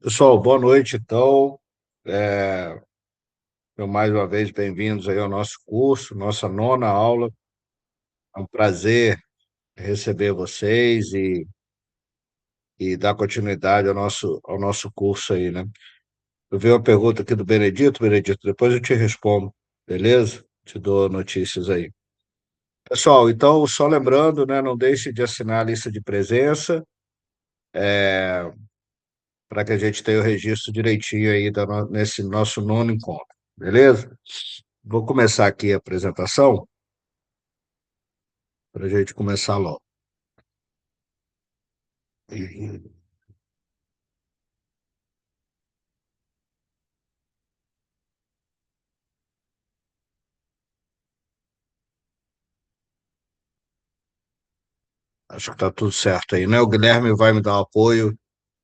Pessoal, boa noite, então. É, Mais uma vez, bem-vindos aí ao nosso curso, nossa nona aula. É um prazer receber vocês e dar continuidade ao nosso curso aí, né? Eu vi uma pergunta aqui do Benedito, depois eu te respondo, beleza? Te dou notícias aí. Pessoal, então, só lembrando, né, não deixe de assinar a lista de presença, para que a gente tenha o registro direitinho aí nesse nosso nono encontro, beleza? Vou começar aqui a apresentação para a gente começar logo. Acho que está tudo certo aí, né? O Guilherme vai me dar o apoio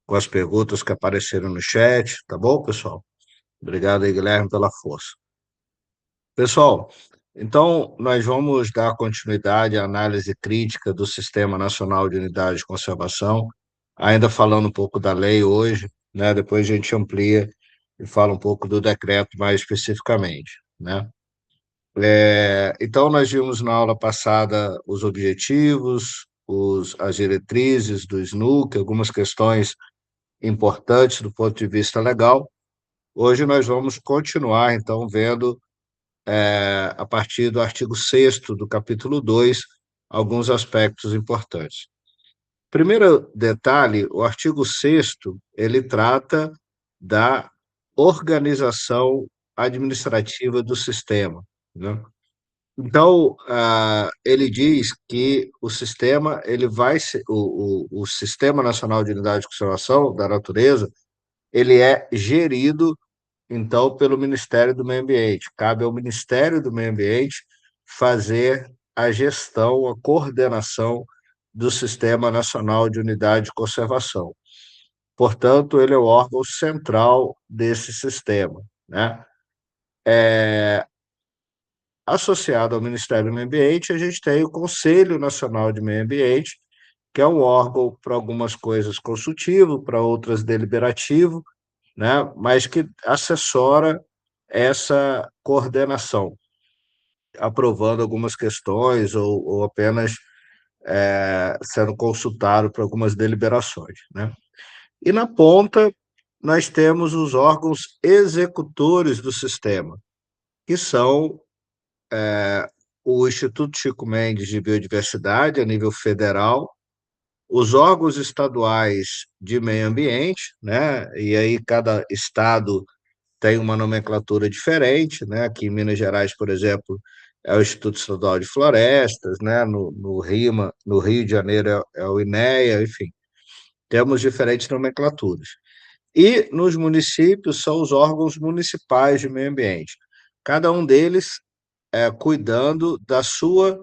com as perguntas que apareceram no chat, tá bom, pessoal? Obrigado aí, Guilherme, pela força. Pessoal, então nós vamos dar continuidade à análise crítica do Sistema Nacional de Unidade de Conservação, ainda falando um pouco da lei hoje, né? Depois a gente amplia e fala um pouco do decreto mais especificamente, né? Então, nós vimos na aula passada os objetivos, as diretrizes do SNUC, algumas questões importantes do ponto de vista legal. Hoje nós vamos continuar, então, vendo, a partir do artigo 6º do capítulo 2, alguns aspectos importantes. Primeiro detalhe, o artigo 6º, ele trata da organização administrativa do sistema, né? Então, ele diz que o sistema, ele vai ser, o Sistema Nacional de Unidade de Conservação da Natureza, ele é gerido, então, pelo Ministério do Meio Ambiente. Cabe ao Ministério do Meio Ambiente fazer a gestão, a coordenação do Sistema Nacional de Unidade de Conservação. Portanto, ele é o órgão central desse sistema, né? Associado ao Ministério do Meio Ambiente, a gente tem o Conselho Nacional de Meio Ambiente, que é um órgão para algumas coisas consultivo, para outras deliberativo, né? Mas que assessora essa coordenação, aprovando algumas questões ou apenas sendo consultado para algumas deliberações, né? E na ponta, nós temos os órgãos executores do sistema, que são o Instituto Chico Mendes de Biodiversidade, a nível federal, os órgãos estaduais de meio ambiente, né? E aí cada estado tem uma nomenclatura diferente, né? Aqui em Minas Gerais, por exemplo, é o Instituto Estadual de Florestas, né? No Rio de Janeiro é o INEA, enfim, temos diferentes nomenclaturas. E nos municípios são os órgãos municipais de meio ambiente. Cada um deles cuidando da sua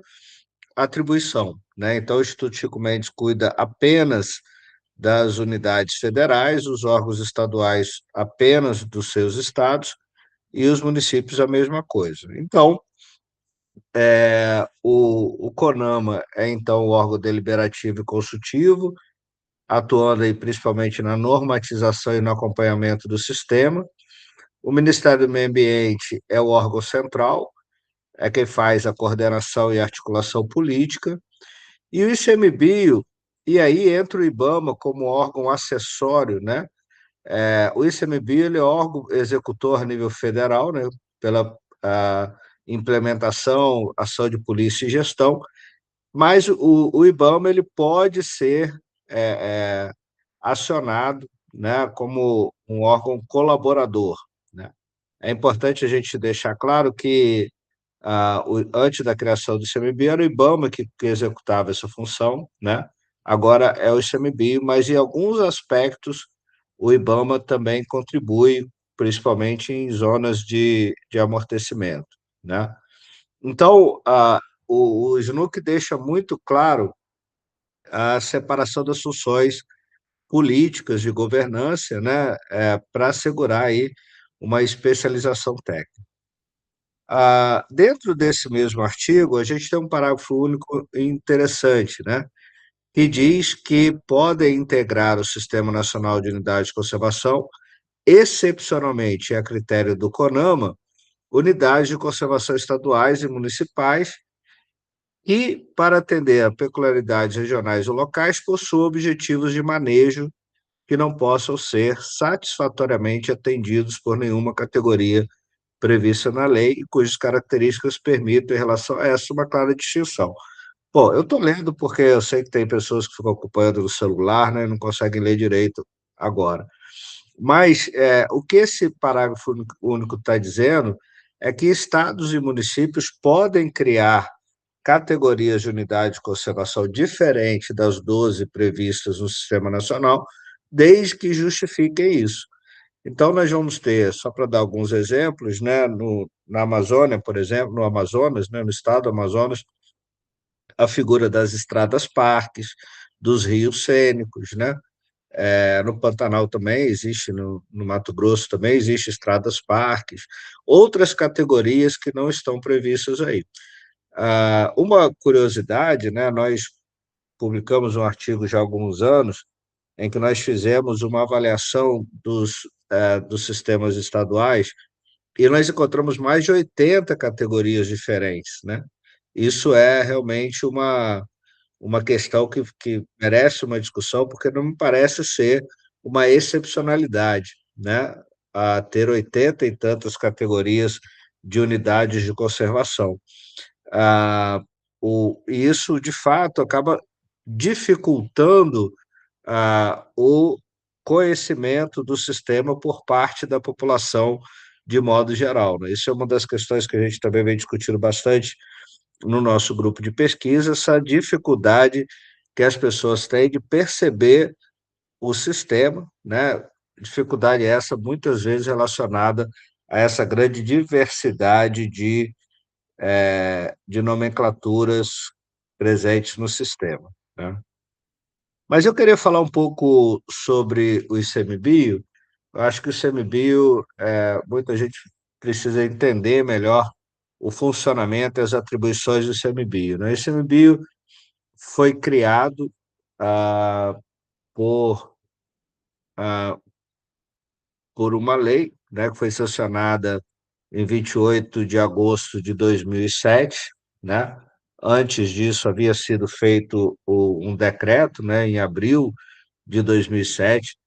atribuição, né? Então, o Instituto Chico Mendes cuida apenas das unidades federais, os órgãos estaduais apenas dos seus estados e os municípios a mesma coisa. Então, o CONAMA é então o órgão deliberativo e consultivo, atuando aí principalmente na normatização e no acompanhamento do sistema. O Ministério do Meio Ambiente é o órgão central, é quem faz a coordenação e articulação política. E o ICMBio, e aí entra o IBAMA como órgão acessório, né? O ICMBio ele é órgão executor a nível federal, né? Pela implementação, ação de polícia e gestão, mas o IBAMA ele pode ser é, é, acionado, né? Como um órgão colaborador, né? É importante a gente deixar claro que antes da criação do ICMBio, era o IBAMA que executava essa função, né? Agora é o ICMBio, mas em alguns aspectos o IBAMA também contribui, principalmente em zonas de amortecimento, né? Então, o SNUC deixa muito claro a separação das funções políticas de governança, né, para assegurar aí uma especialização técnica. Dentro desse mesmo artigo, a gente tem um parágrafo único interessante, né? que diz que podem integrar o Sistema Nacional de Unidade de Conservação, excepcionalmente, a critério do CONAMA, unidades de conservação estaduais e municipais, e, para atender a peculiaridades regionais ou locais, possuam objetivos de manejo que não possam ser satisfatoriamente atendidos por nenhuma categoria prevista na lei e cujas características permitam, em relação a essa, uma clara distinção. Bom, eu estou lendo porque eu sei que tem pessoas que ficam acompanhando no celular, né, e não conseguem ler direito agora. Mas o que esse parágrafo único está dizendo é que estados e municípios podem criar categorias de unidade de conservação diferente das 12 previstas no Sistema Nacional, desde que justifiquem isso. Então, nós vamos ter, só para dar alguns exemplos, né, na Amazônia, por exemplo, no Amazonas, né, no estado do Amazonas, a figura das estradas-parques, dos rios cênicos, né? No Pantanal também existe, no Mato Grosso também existe estradas-parques, outras categorias que não estão previstas aí. Uma curiosidade, né? Nós publicamos um artigo já há alguns anos em que nós fizemos uma avaliação dos sistemas estaduais e nós encontramos mais de 80 categorias diferentes, né? Isso é realmente uma questão que merece uma discussão, porque não me parece ser uma excepcionalidade, né? A ter 80 e tantas categorias de unidades de conservação. Ah, e isso, de fato, acaba dificultando o conhecimento do sistema por parte da população de modo geral, né? Isso é uma das questões que a gente também vem discutindo bastante no nosso grupo de pesquisa, essa dificuldade que as pessoas têm de perceber o sistema, né? Dificuldade essa muitas vezes relacionada a essa grande diversidade de nomenclaturas presentes no sistema, né? Mas eu queria falar um pouco sobre o ICMBio. Eu acho que o ICMBio, muita gente precisa entender melhor o funcionamento e as atribuições do ICMBio, né? O ICMBio foi criado ah, por, ah, por uma lei, né, que foi sancionada em 28 de agosto de 2007, né? Antes disso, havia sido feito um decreto, né, em abril de 2007,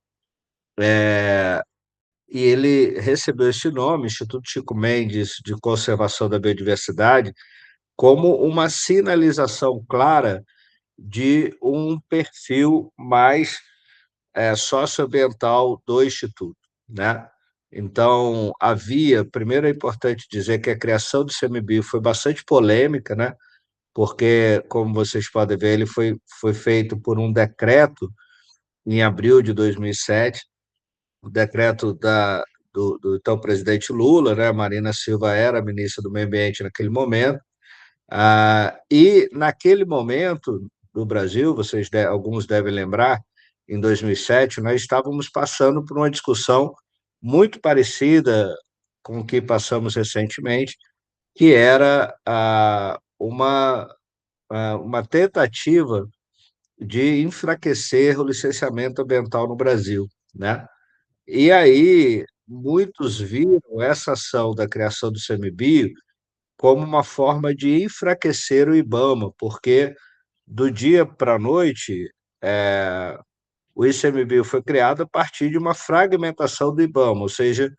e ele recebeu esse nome, Instituto Chico Mendes de Conservação da Biodiversidade, como uma sinalização clara de um perfil mais socioambiental do Instituto, né? Então, primeiro é importante dizer que a criação do ICMBio foi bastante polêmica, né? Porque, como vocês podem ver, ele foi feito por um decreto em abril de 2007, o decreto do então presidente Lula, né? Marina Silva era ministra do Meio Ambiente naquele momento, e naquele momento do Brasil, alguns devem lembrar, em 2007, nós estávamos passando por uma discussão muito parecida com o que passamos recentemente, que era uma tentativa de enfraquecer o licenciamento ambiental no Brasil, né? E aí muitos viram essa ação da criação do CMBio como uma forma de enfraquecer o IBAMA, porque do dia para a noite, o ICMBio foi criado a partir de uma fragmentação do IBAMA, ou seja,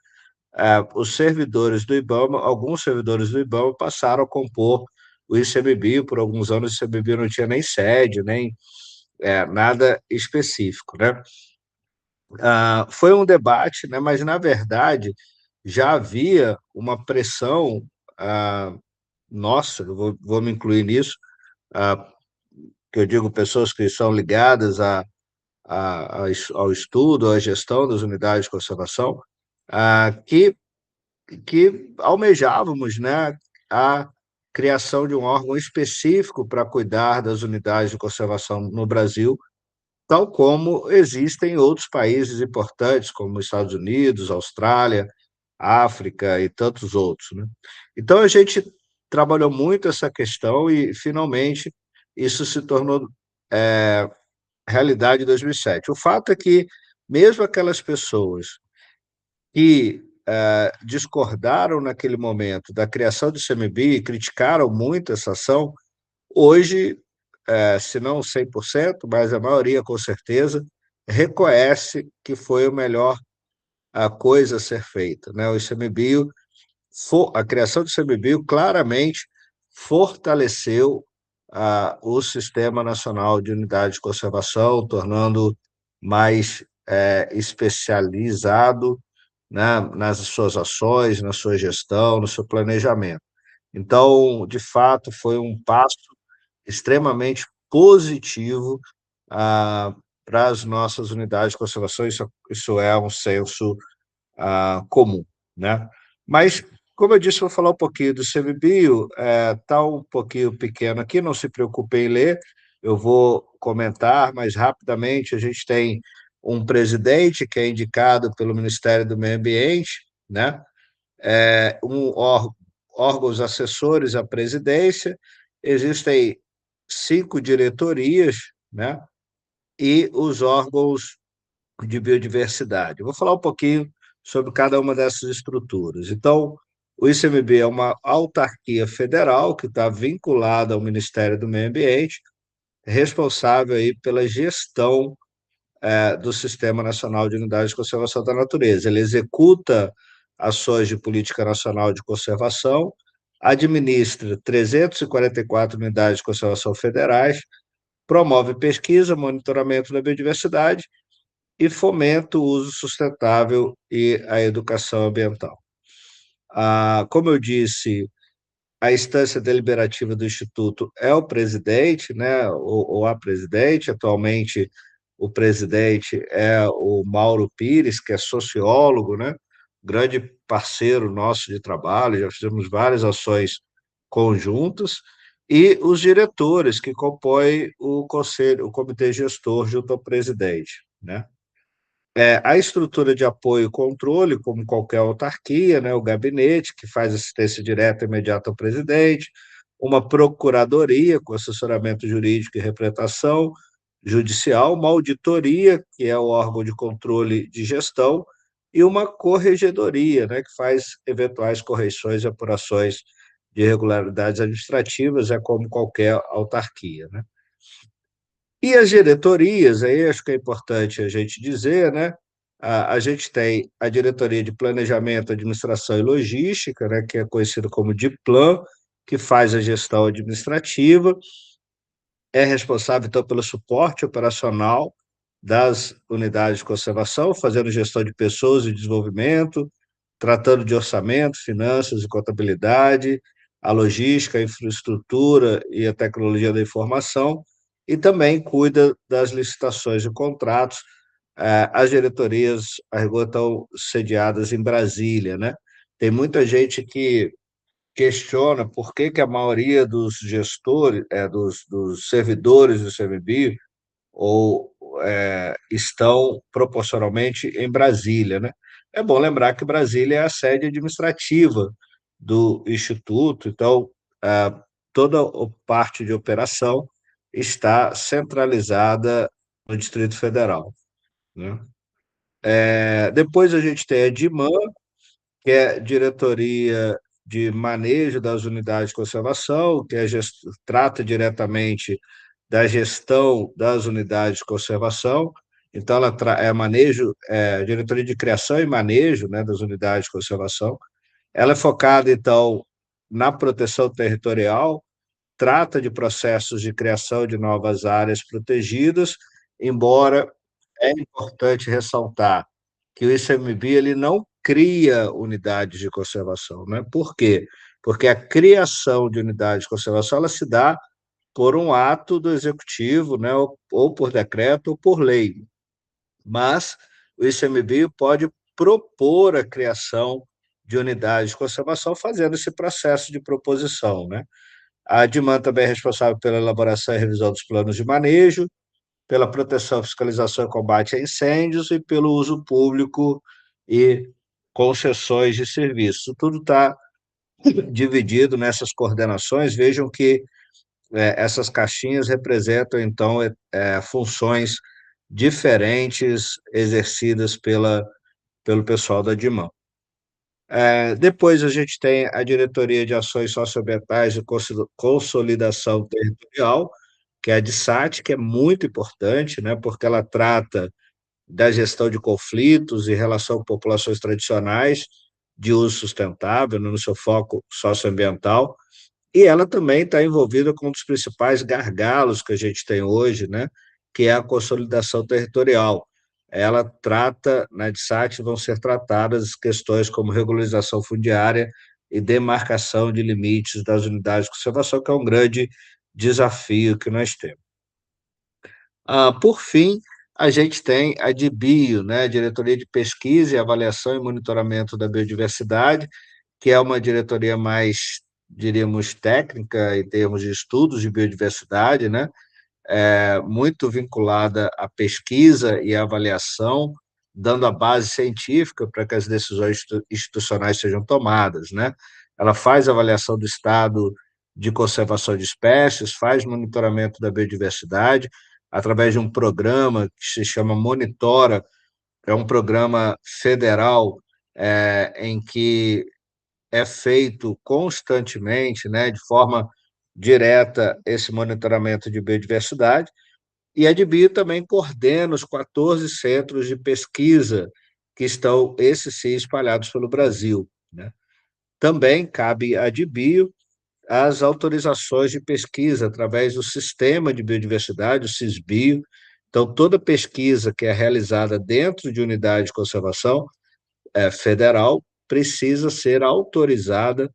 os servidores do IBAMA, alguns servidores do IBAMA passaram a compor o ICMBio. Por alguns anos o ICMBio não tinha nem sede, nem nada específico, né? Foi um debate, né, mas, na verdade, já havia uma pressão, ah, nossa, eu vou me incluir nisso, ah, que eu digo pessoas que são ligadas ao estudo, à gestão das unidades de conservação, que almejávamos, né, a criação de um órgão específico para cuidar das unidades de conservação no Brasil, tal como existem em outros países importantes, como os Estados Unidos, Austrália, África e tantos outros, né? Então, a gente trabalhou muito essa questão e, finalmente, isso se tornou realidade de 2007. O fato é que, mesmo aquelas pessoas que discordaram naquele momento da criação do ICMBio e criticaram muito essa ação, hoje, se não 100%, mas a maioria com certeza, reconhece que foi a melhor a coisa a ser feita, né? O ICMBio, a criação do ICMBio claramente fortaleceu o Sistema Nacional de Unidade de Conservação, tornando mais especializado, né, nas suas ações, na sua gestão, no seu planejamento. Então, de fato, foi um passo extremamente positivo para as nossas unidades de conservação, isso é um senso comum, né? Mas, como eu disse, vou falar um pouquinho do CMBio, está um pouquinho pequeno aqui, não se preocupe em ler, eu vou comentar, mas rapidamente a gente tem um presidente que é indicado pelo Ministério do Meio Ambiente, né? Órgãos assessores à presidência, existem 5 diretorias, né? E os órgãos de biodiversidade. Eu vou falar um pouquinho sobre cada uma dessas estruturas. Então, o ICMBio é uma autarquia federal que está vinculada ao Ministério do Meio Ambiente, responsável aí pela gestão do Sistema Nacional de Unidades de Conservação da Natureza. Ele executa ações de política nacional de conservação, administra 344 unidades de conservação federais, promove pesquisa, monitoramento da biodiversidade e fomenta o uso sustentável e a educação ambiental. Como eu disse, a instância deliberativa do Instituto é o presidente, né, ou a presidente. Atualmente, o presidente é o Mauro Pires, que é sociólogo, né, grande parceiro nosso de trabalho, já fizemos várias ações conjuntas, e os diretores que compõem o conselho, o comitê gestor junto ao presidente, né? A estrutura de apoio e controle, como qualquer autarquia, né, o gabinete, que faz assistência direta e imediata ao presidente, uma procuradoria, com assessoramento jurídico e representação judicial, uma auditoria, que é o órgão de controle de gestão, e uma corregedoria, né, que faz eventuais correções e apurações de irregularidades administrativas, é como qualquer autarquia, né? E as diretorias, aí acho que é importante a gente dizer, né? A gente tem a diretoria de Planejamento, Administração e Logística, né, que é conhecida como DIPLAN, que faz a gestão administrativa, é responsável, então, pelo suporte operacional das unidades de conservação, fazendo gestão de pessoas e desenvolvimento, tratando de orçamento, finanças e contabilidade, a logística, a infraestrutura e a tecnologia da informação, e também cuida das licitações e contratos. As diretorias, a rigor, estão sediadas em Brasília, né? Tem muita gente que questiona por que a maioria dos gestores, dos servidores do CMBio, ou estão proporcionalmente em Brasília, né? É bom lembrar que Brasília é a sede administrativa do Instituto, então toda a parte de operação está centralizada no Distrito Federal, né? Depois a gente tem a DIMAN, que é Diretoria de Manejo das Unidades de Conservação, que trata diretamente da gestão das unidades de conservação. Então, ela diretoria de criação e manejo, né, das unidades de conservação. Ela é focada, então, na proteção territorial, trata de processos de criação de novas áreas protegidas, embora é importante ressaltar que o ICMBio ele não cria unidades de conservação, né? Por quê? Porque a criação de unidades de conservação ela se dá por um ato do executivo, né? Ou por decreto ou por lei. Mas o ICMBio pode propor a criação de unidades de conservação fazendo esse processo de proposição, né? A ADIMAN também é responsável pela elaboração e revisão dos planos de manejo, pela proteção, fiscalização e combate a incêndios e pelo uso público e concessões de serviços. Tudo está dividido nessas coordenações. Vejam que essas caixinhas representam, então, funções diferentes exercidas pelo pessoal da DIMAM. Depois a gente tem a Diretoria de Ações Socioambientais e Consolidação Territorial, que é a DSAT, que é muito importante, né, porque ela trata da gestão de conflitos em relação a populações tradicionais de uso sustentável, né, no seu foco socioambiental, e ela também está envolvida com um dos principais gargalos que a gente tem hoje, né, que é a consolidação territorial. Ela trata, na DSAT, vão ser tratadas questões como regularização fundiária e demarcação de limites das unidades de conservação, que é um grande desafio que nós temos. Por fim, a gente tem a DBio, né, Diretoria de Pesquisa e Avaliação e Monitoramento da Biodiversidade, que é uma diretoria mais, diríamos, técnica em termos de estudos de biodiversidade, né? Muito vinculada à pesquisa e à avaliação, dando a base científica para que as decisões institucionais sejam tomadas, né? Ela faz avaliação do estado de conservação de espécies, faz monitoramento da biodiversidade, através de um programa que se chama Monitora, é um programa federal em que é feito constantemente, né, de forma direta, esse monitoramento de biodiversidade, e a DBio também coordena os 14 centros de pesquisa que estão, esses sim, espalhados pelo Brasil, né? Também cabe à DBio as autorizações de pesquisa através do Sistema de Biodiversidade, o SISBio. Então, toda pesquisa que é realizada dentro de unidade de conservação federal precisa ser autorizada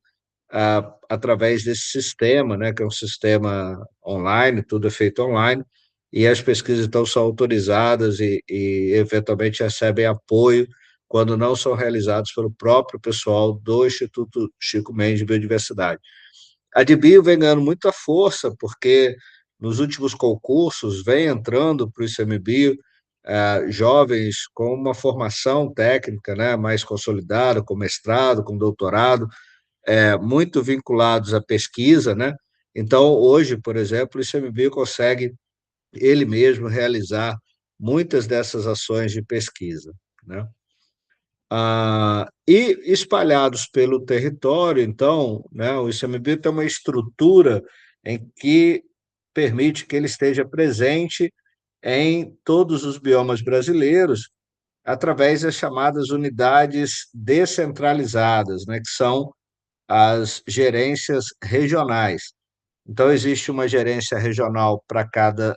através desse sistema, né, que é um sistema online, tudo é feito online, e as pesquisas então são autorizadas e eventualmente recebem apoio quando não são realizadas pelo próprio pessoal do Instituto Chico Mendes de Biodiversidade. A DBio vem ganhando muita força, porque nos últimos concursos vem entrando para o ICMBio jovens com uma formação técnica, né, mais consolidada, com mestrado, com doutorado, muito vinculados à pesquisa, né? Então, hoje, por exemplo, o ICMBio consegue ele mesmo realizar muitas dessas ações de pesquisa, né? E espalhados pelo território, então, né, o ICMBio tem uma estrutura em que permite que ele esteja presente em todos os biomas brasileiros, através das chamadas unidades descentralizadas, né, que são as gerências regionais. Então, existe uma gerência regional para cada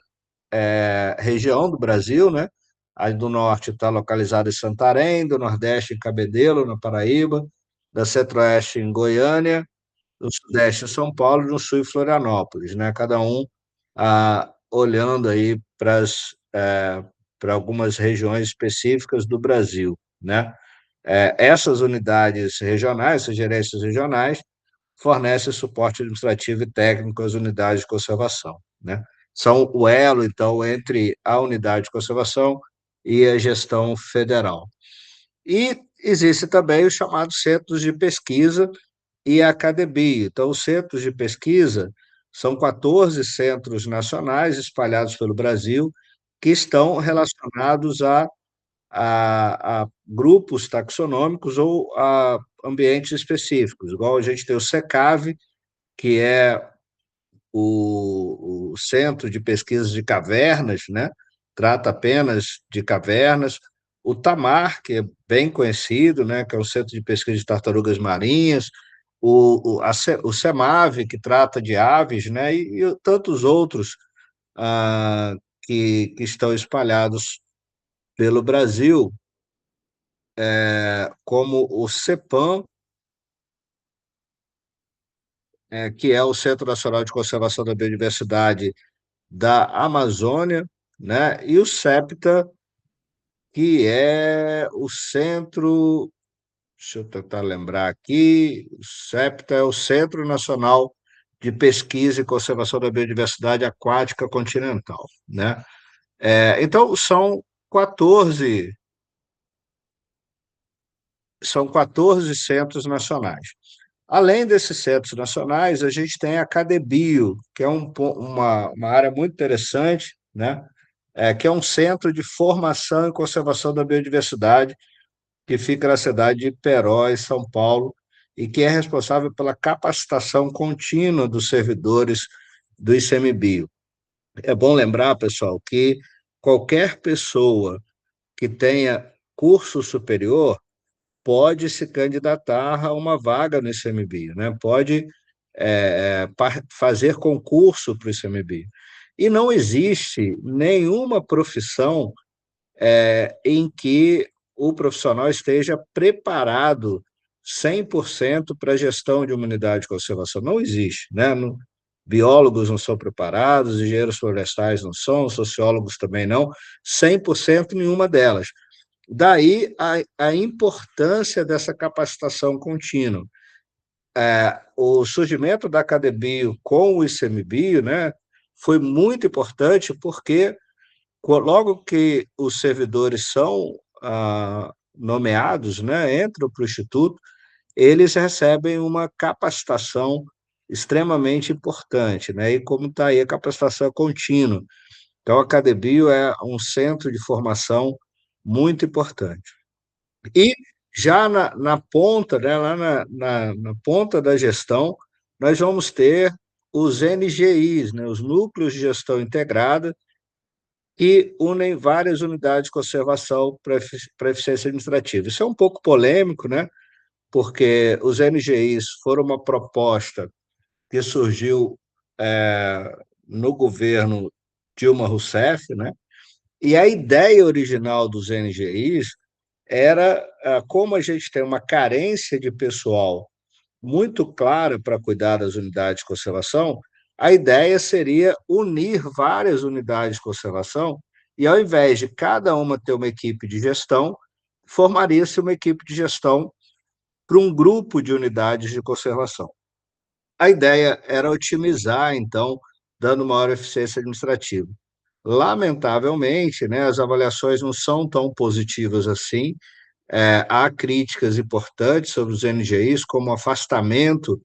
região do Brasil, né? A do norte está localizada em Santarém, do nordeste em Cabedelo, na Paraíba, da centro-oeste em Goiânia, do sudeste em São Paulo e no sul em Florianópolis, né? Cada um olhando aí para algumas regiões específicas do Brasil, né? Essas unidades regionais, essas gerências regionais, fornecem suporte administrativo e técnico às unidades de conservação, né? São o elo, então, entre a unidade de conservação e a gestão federal. E existe também os chamados centros de pesquisa e a academia. Então, os centros de pesquisa são 14 centros nacionais espalhados pelo Brasil que estão relacionados a grupos taxonômicos ou a ambientes específicos, igual a gente tem o SECAV, que é o Centro de Pesquisa de Cavernas, né? Trata apenas de cavernas. O TAMAR, que é bem conhecido, né? Que é o Centro de Pesquisa de Tartarugas Marinhas. O CEMAV, que trata de aves, né? E tantos outros que estão espalhados pelo Brasil, como o CEPAM, que é o Centro Nacional de Conservação da Biodiversidade da Amazônia, né? E o CEPTA, que é o Centro, deixa eu tentar lembrar aqui, o CEPTA é o Centro Nacional de Pesquisa e Conservação da Biodiversidade Aquática Continental, né? Então, 14, são 14 centros nacionais. Além desses centros nacionais, a gente tem a CADEBio, que é uma área muito interessante, né? Que é um centro de formação e conservação da biodiversidade, que fica na cidade de Peróis, São Paulo, e que é responsável pela capacitação contínua dos servidores do ICMBio. É bom lembrar, pessoal, que qualquer pessoa que tenha curso superior pode se candidatar a uma vaga no ICMBio, né? Pode fazer concurso para o ICMBio. E não existe nenhuma profissão em que o profissional esteja preparado 100% para a gestão de uma unidade de conservação. Não existe, né? Biólogos não são preparados, engenheiros florestais não são, sociólogos também não, 100% nenhuma delas. Daí a importância dessa capacitação contínua. O surgimento da Acadebio com o ICMBio, né, foi muito importante porque logo que os servidores são nomeados, né, entram para o Instituto, eles recebem uma capacitação extremamente importante, né? E como está aí a capacitação contínua. Então, a Acadebio é um centro de formação muito importante. E já na ponta, né, lá na ponta da gestão, nós vamos ter os NGIs, né, os Núcleos de Gestão Integrada, que unem várias unidades de conservação para eficiência administrativa. Isso é um pouco polêmico, né? Porque os NGIs foram uma proposta que surgiu no governo Dilma Rousseff, né? E a ideia original dos NGIs era, como a gente tem uma carência de pessoal muito clara para cuidar das unidades de conservação, a ideia seria unir várias unidades de conservação e, ao invés de cada uma ter uma equipe de gestão, formaria-se uma equipe de gestão para um grupo de unidades de conservação. A ideia era otimizar, então, dando maior eficiência administrativa. Lamentavelmente, né, as avaliações não são tão positivas assim. Há críticas importantes sobre os NGIs, como o afastamento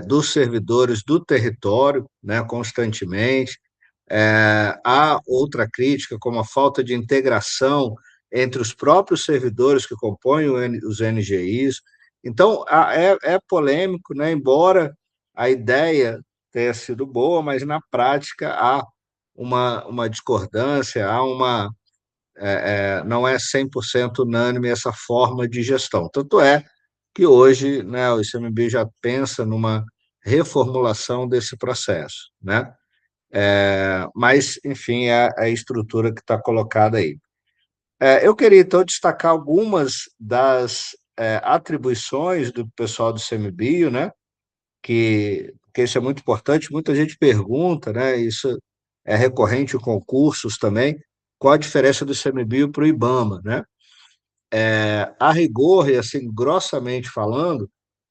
dos servidores do território, né, constantemente. Há outra crítica, como a falta de integração entre os próprios servidores que compõem os NGIs. Então, é polêmico, né? Embora a ideia tenha sido boa, mas na prática há uma discordância, não é 100% unânime essa forma de gestão. Tanto é que hoje, né, o ICMBio já pensa numa reformulação desse processo, né? Mas, enfim, é a estrutura que está colocada aí. Eu queria, então, destacar algumas das atribuições do pessoal do ICMBio, né? Que isso é muito importante, muita gente pergunta, né? Isso é recorrente em concursos também, qual a diferença do ICMBio para o IBAMA, né? A rigor, e assim, grossamente falando,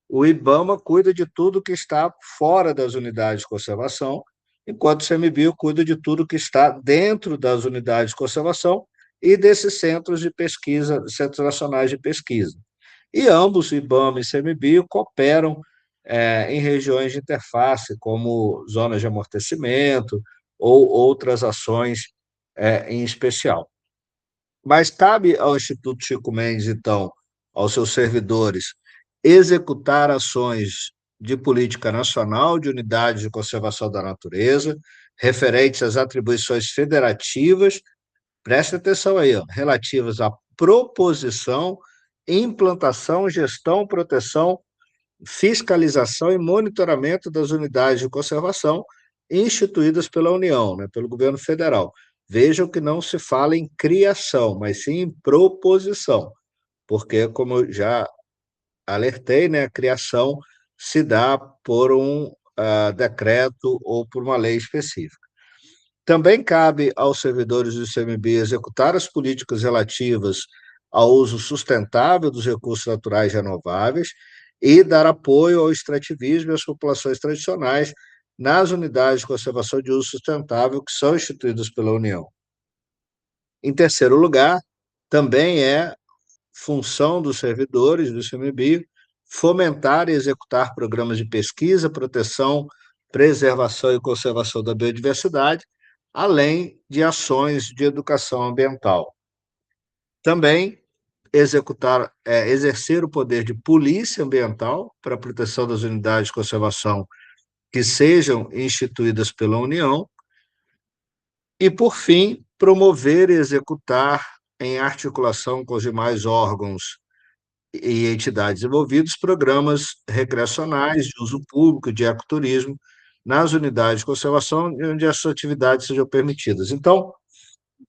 o IBAMA cuida de tudo que está fora das unidades de conservação, enquanto o ICMBio cuida de tudo que está dentro das unidades de conservação e desses centros de pesquisa, centros nacionais de pesquisa. E ambos, IBAMA e ICMBio, cooperam em regiões de interface, como zonas de amortecimento ou outras ações em especial. Mas cabe ao Instituto Chico Mendes, então, aos seus servidores, executar ações de política nacional de unidades de conservação da natureza, referentes às atribuições federativas, preste atenção aí, ó, relativas à proposição, implantação, gestão, proteção, fiscalização e monitoramento das unidades de conservação instituídas pela União, né, pelo governo federal. Vejam que não se fala em criação, mas sim em proposição, porque, como eu já alertei, né, a criação se dá por um decreto ou por uma lei específica. Também cabe aos servidores do ICMBio executar as políticas relativas ao uso sustentável dos recursos naturais renováveis e dar apoio ao extrativismo e às populações tradicionais nas unidades de conservação de uso sustentável que são instituídas pela União. Em terceiro lugar, também é função dos servidores do ICMBio fomentar e executar programas de pesquisa, proteção, preservação e conservação da biodiversidade, além de ações de educação ambiental. Também exercer o poder de polícia ambiental para a proteção das unidades de conservação que sejam instituídas pela União e, por fim, promover e executar, em articulação com os demais órgãos e entidades envolvidas, programas recreacionais de uso público, de ecoturismo, nas unidades de conservação onde essas atividades sejam permitidas. Então,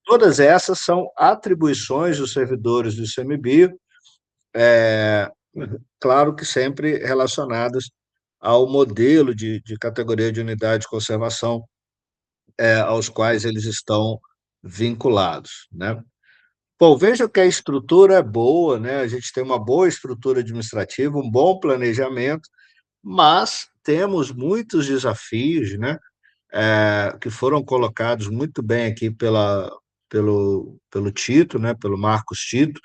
todas essas são atribuições dos servidores do ICMBio, claro que sempre relacionadas ao modelo de categoria de unidade de conservação aos quais eles estão vinculados, né? Bom, veja que a estrutura é boa, né? A gente tem uma boa estrutura administrativa, um bom planejamento, mas temos muitos desafios, né? Que foram colocados muito bem aqui pelo Tito, né? Pelo Marcos Tito,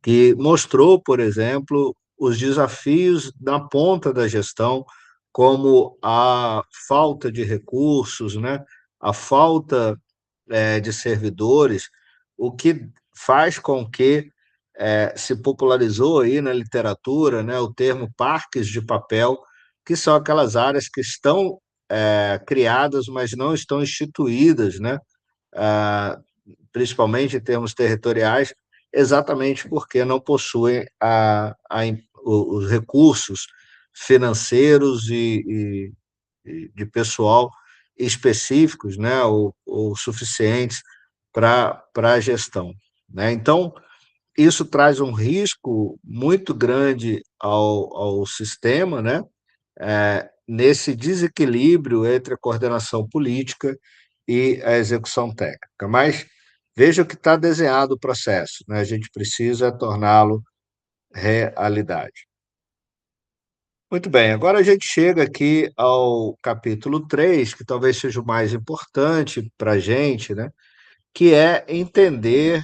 que mostrou, por exemplo, os desafios na ponta da gestão, como a falta de recursos, né? A falta de servidores, o que faz com que se popularizou aí na literatura, né, o termo parques de papel, que são aquelas áreas que estão criadas, mas não estão instituídas, né, ah, principalmente em termos territoriais, exatamente porque não possuem os recursos financeiros e de pessoal específicos, né, ou suficientes para a gestão, né? Então, isso traz um risco muito grande ao sistema, né? Nesse desequilíbrio entre a coordenação política e a execução técnica. Mas veja que está desenhado o processo, né? A gente precisa torná-lo realidade. Muito bem, agora a gente chega aqui ao capítulo 3, que talvez seja o mais importante para a gente, né? Que é entender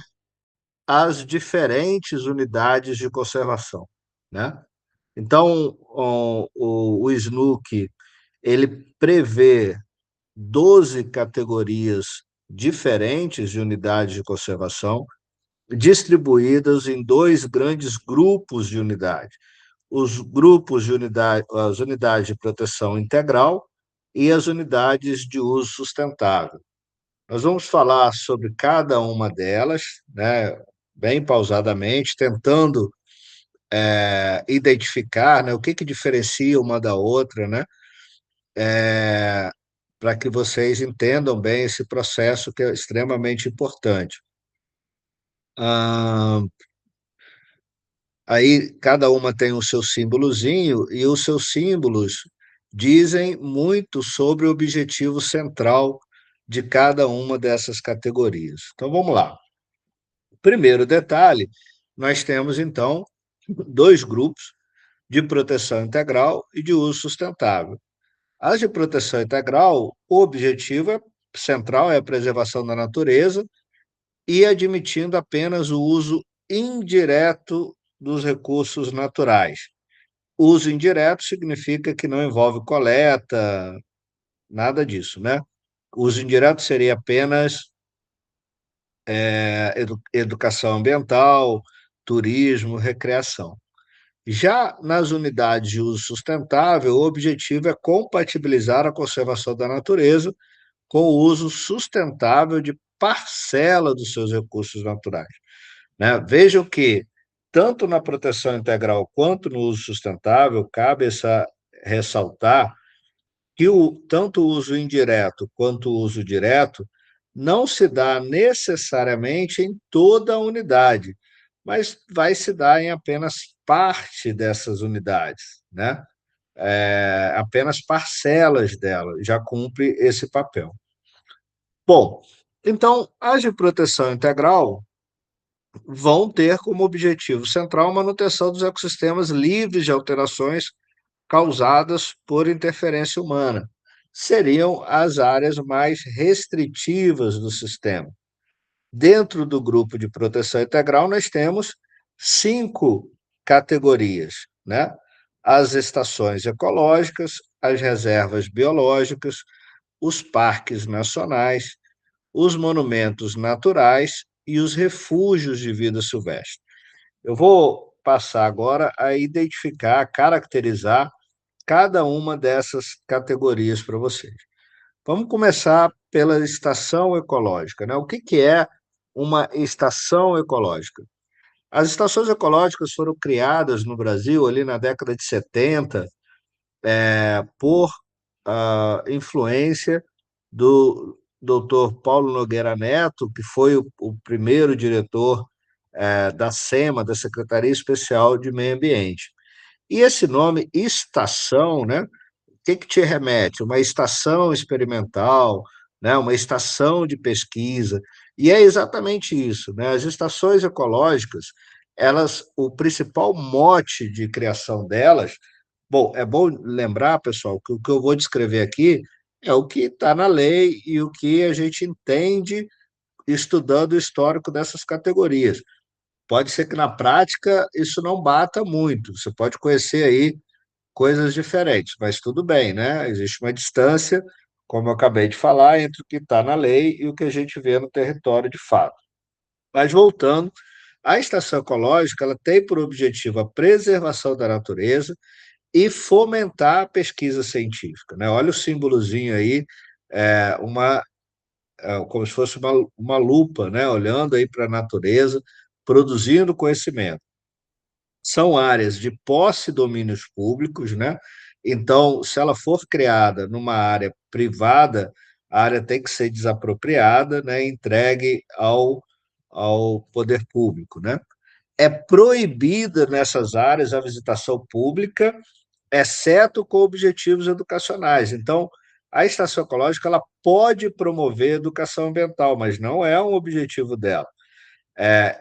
as diferentes unidades de conservação, né? Então, o SNUC, ele prevê 12 categorias diferentes de unidades de conservação, distribuídas em dois grandes grupos de unidade. Os grupos de unidade, as unidades de proteção integral e as unidades de uso sustentável. Nós vamos falar sobre cada uma delas, né, bem pausadamente, tentando identificar, né, o que diferencia uma da outra, né, para que vocês entendam bem esse processo que é extremamente importante. Ah, Aí cada uma tem o seu símbolozinho e os seus símbolos dizem muito sobre o objetivo central de cada uma dessas categorias. Então vamos lá. Primeiro detalhe, nós temos então dois grupos de proteção integral e de uso sustentável. As de proteção integral, o objetivo central é a preservação da natureza e admitindo apenas o uso indireto dos recursos naturais. Uso indireto significa que não envolve coleta, nada disso, né? Uso indireto seria apenas educação ambiental, turismo, recreação. Já nas unidades de uso sustentável, o objetivo é compatibilizar a conservação da natureza com o uso sustentável de parcela dos seus recursos naturais, né? Vejam que, tanto na proteção integral quanto no uso sustentável, cabe ressaltar que tanto o uso indireto quanto o uso direto não se dá necessariamente em toda a unidade, mas vai se dar em apenas parte dessas unidades, né? Apenas parcelas dela já cumpre esse papel. Bom, então, as de proteção integral vão ter como objetivo central a manutenção dos ecossistemas livres de alterações causadas por interferência humana. Seriam as áreas mais restritivas do sistema. Dentro do grupo de proteção integral, nós temos 5 categorias, né? as estações ecológicas, as reservas biológicas, os parques nacionais, os monumentos naturais e os refúgios de vida silvestre. Eu vou passar agora a identificar, caracterizar cada uma dessas categorias para vocês. Vamos começar pela estação ecológica, né? O que é uma estação ecológica? As estações ecológicas foram criadas no Brasil ali na década de 70 por influência do Dr. Paulo Nogueira Neto, que foi o primeiro diretor da SEMA, da Secretaria Especial de Meio Ambiente. E esse nome estação, né? O que te remete? Uma estação experimental, né? Uma estação de pesquisa. E é exatamente isso, né? As estações ecológicas, elas, o principal mote de criação delas, bom, é bom lembrar, pessoal, que o que eu vou descrever aqui é o que está na lei e o que a gente entende estudando o histórico dessas categorias. Pode ser que na prática isso não bata muito, você pode conhecer aí coisas diferentes, mas tudo bem, né? Existe uma distância, como eu acabei de falar, entre o que está na lei e o que a gente vê no território de fato. Mas voltando, a estação ecológica ela tem por objetivo a preservação da natureza e fomentar a pesquisa científica, né? Olha o símbolozinho aí, como se fosse uma lupa, né? Olhando aí para a natureza, produzindo conhecimento. São áreas de posse e domínios públicos, né? Então, se ela for criada numa área privada, a área tem que ser desapropriada, né? Entregue ao poder público, né? É proibida nessas áreas a visitação pública, exceto com objetivos educacionais. Então, a estação ecológica ela pode promover educação ambiental, mas não é um objetivo dela.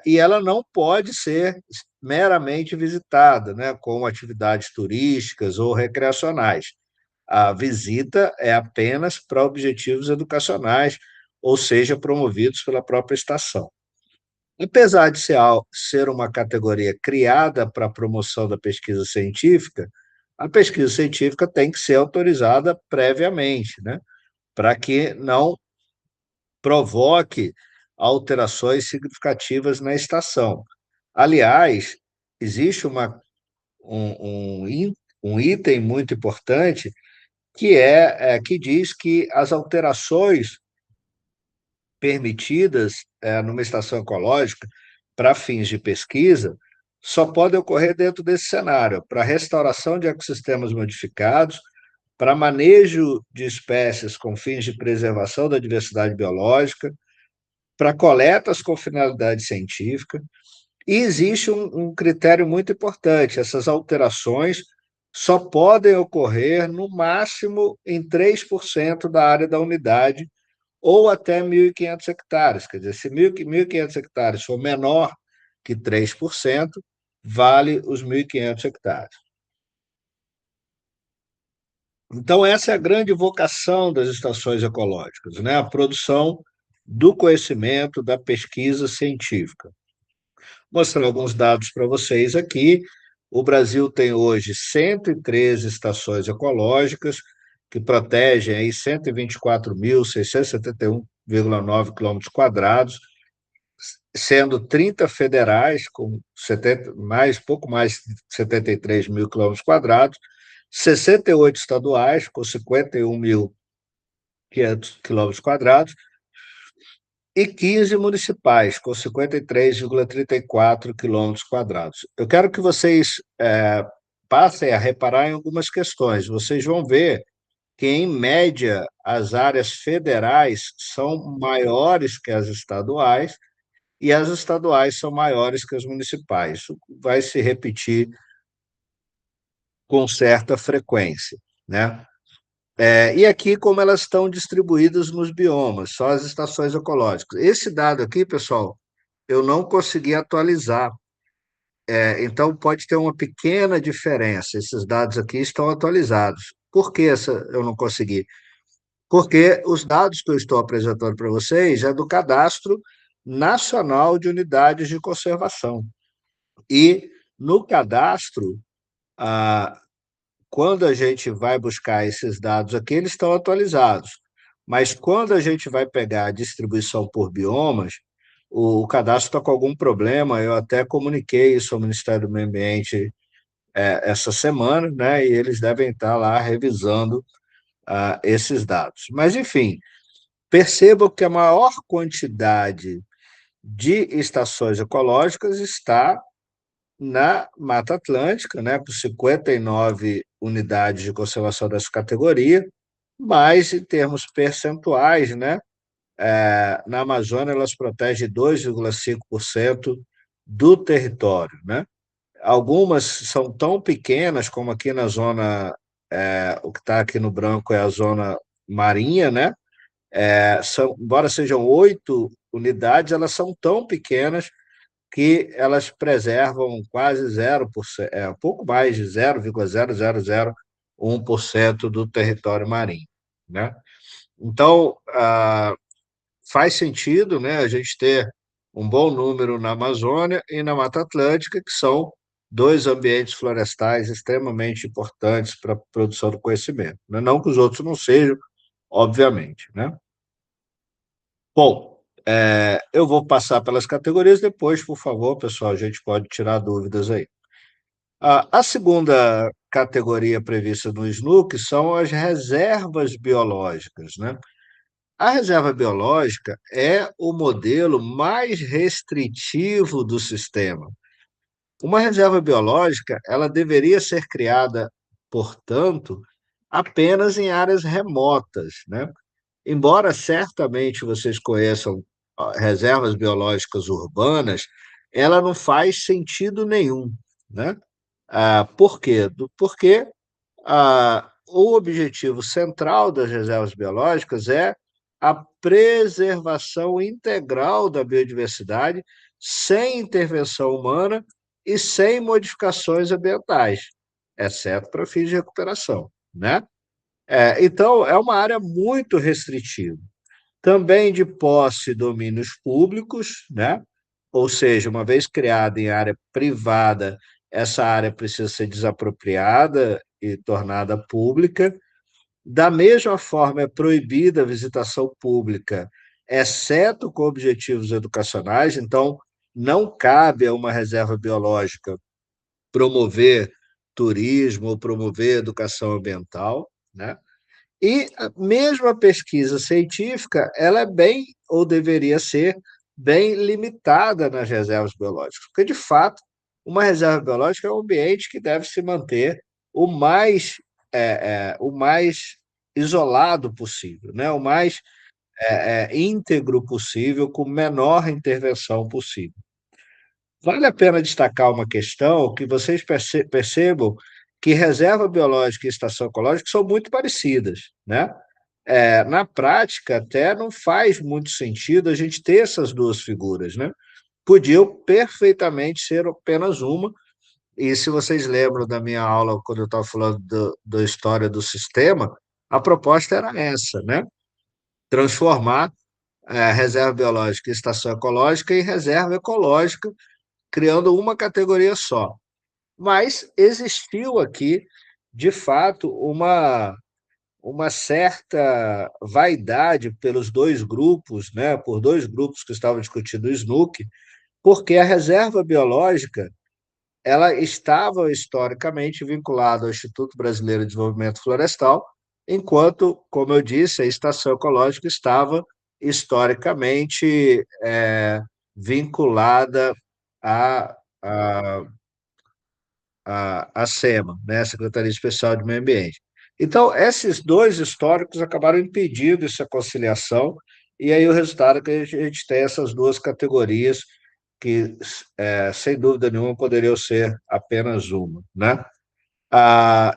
E ela não pode ser meramente visitada, né, com atividades turísticas ou recreacionais. A visita é apenas para objetivos educacionais, ou seja, promovidos pela própria estação. Apesar de ser uma categoria criada para a promoção da pesquisa científica, a pesquisa científica tem que ser autorizada previamente, né, para que não provoque alterações significativas na estação. Aliás, existe um item muito importante que diz que as alterações permitidas numa estação ecológica para fins de pesquisa só podem ocorrer dentro desse cenário, para restauração de ecossistemas modificados, para manejo de espécies com fins de preservação da diversidade biológica, para coletas com finalidade científica. E existe um critério muito importante: essas alterações só podem ocorrer, no máximo, em 3% da área da unidade, ou até 1.500 hectares. Quer dizer, se 1.500 hectares for menor que 3%, vale os 1.500 hectares. Então, essa é a grande vocação das estações ecológicas, né? A produção do conhecimento, da pesquisa científica. Mostrando alguns dados para vocês aqui, o Brasil tem hoje 113 estações ecológicas que protegem aí 124.671,9 quilômetros quadrados, sendo 30 federais, com 70, pouco mais de 73 mil quilômetros quadrados, 68 estaduais, com 51.500 quilômetros quadrados, e 15 municipais, com 53,34 quilômetros quadrados. Eu quero que vocês passem a reparar em algumas questões. Vocês vão ver que, em média, as áreas federais são maiores que as estaduais e as estaduais são maiores que as municipais. Isso vai se repetir com certa frequência, né? E aqui, como elas estão distribuídas nos biomas, só as estações ecológicas. Esse dado aqui, pessoal, eu não consegui atualizar. Então, pode ter uma pequena diferença. Esses dados aqui estão atualizados. Por que eu não consegui? Porque os dados que eu estou apresentando para vocês é do Cadastro Nacional de Unidades de Conservação. E no cadastro, quando a gente vai buscar esses dados aqui, eles estão atualizados. Mas quando a gente vai pegar a distribuição por biomas, o cadastro está com algum problema. Eu até comuniquei isso ao Ministério do Meio Ambiente essa semana, né? E eles devem estar lá revisando esses dados. Mas, enfim, percebam que a maior quantidade de estações ecológicas está na Mata Atlântica, né, com 59 unidades de conservação dessa categoria, mas em termos percentuais, né, na Amazônia elas protegem 2,5% do território, né? Algumas são tão pequenas como aqui na zona, o que está aqui no branco é a zona marinha, né? Embora sejam 8 unidades, elas são tão pequenas que elas preservam quase 0%, um pouco mais de 0,0001% do território marinho, né? Então, faz sentido, né, a gente ter um bom número na Amazônia e na Mata Atlântica, que são dois ambientes florestais extremamente importantes para a produção do conhecimento, né? Não que os outros não sejam, obviamente, né? Bom, eu vou passar pelas categorias depois, por favor, pessoal, a gente pode tirar dúvidas aí. A segunda categoria prevista no SNUC são as reservas biológicas, né? A reserva biológica é o modelo mais restritivo do sistema. Uma reserva biológica, ela deveria ser criada, portanto, apenas em áreas remotas, né? Embora certamente vocês conheçam reservas biológicas urbanas, ela não faz sentido nenhum, né? Por quê? Porque o objetivo central das reservas biológicas é a preservação integral da biodiversidade sem intervenção humana e sem modificações ambientais, exceto para fins de recuperação, né? Então, é uma área muito restritiva. Também de posse e domínios públicos, né? Ou seja, uma vez criada em área privada, essa área precisa ser desapropriada e tornada pública. Da mesma forma, é proibida a visitação pública, exceto com objetivos educacionais, então não cabe a uma reserva biológica promover turismo ou promover educação ambiental, né? E mesmo a pesquisa científica, ela é bem, ou deveria ser, bem limitada nas reservas biológicas, porque, de fato, uma reserva biológica é um ambiente que deve se manter o mais isolado possível, né? O mais íntegro possível, com menor intervenção possível. Vale a pena destacar uma questão que vocês percebam que reserva biológica e estação ecológica são muito parecidas, né? Na prática, até não faz muito sentido a gente ter essas duas figuras, né? Podiam perfeitamente ser apenas uma, e se vocês lembram da minha aula, quando eu estava falando da história do sistema, a proposta era essa, né? Transformar a reserva biológica e estação ecológica em reserva ecológica, criando uma categoria só. Mas existiu aqui, de fato, uma certa vaidade pelos dois grupos, né, por dois grupos que estavam discutindo o SNUC, porque a reserva biológica ela estava historicamente vinculada ao Instituto Brasileiro de Desenvolvimento Florestal, enquanto, como eu disse, a estação ecológica estava historicamente vinculada à, à, à SEMA, né, a Secretaria Especial de Meio Ambiente. Então, esses dois históricos acabaram impedindo essa conciliação, e aí o resultado é que a gente tem essas duas categorias que, sem dúvida nenhuma, poderiam ser apenas uma, né?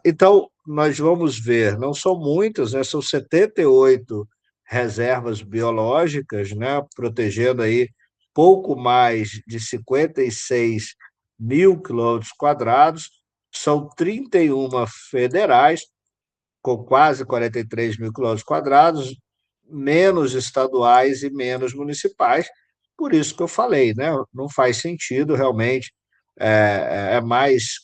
Então, nós vamos ver, não são muitas, né? São 78 reservas biológicas, né? Protegendo aí pouco mais de 56 mil quilômetros quadrados, são 31 federais, com quase 43 mil quilômetros quadrados, menos estaduais e menos municipais, por isso que eu falei, né? Não faz sentido realmente, é mais.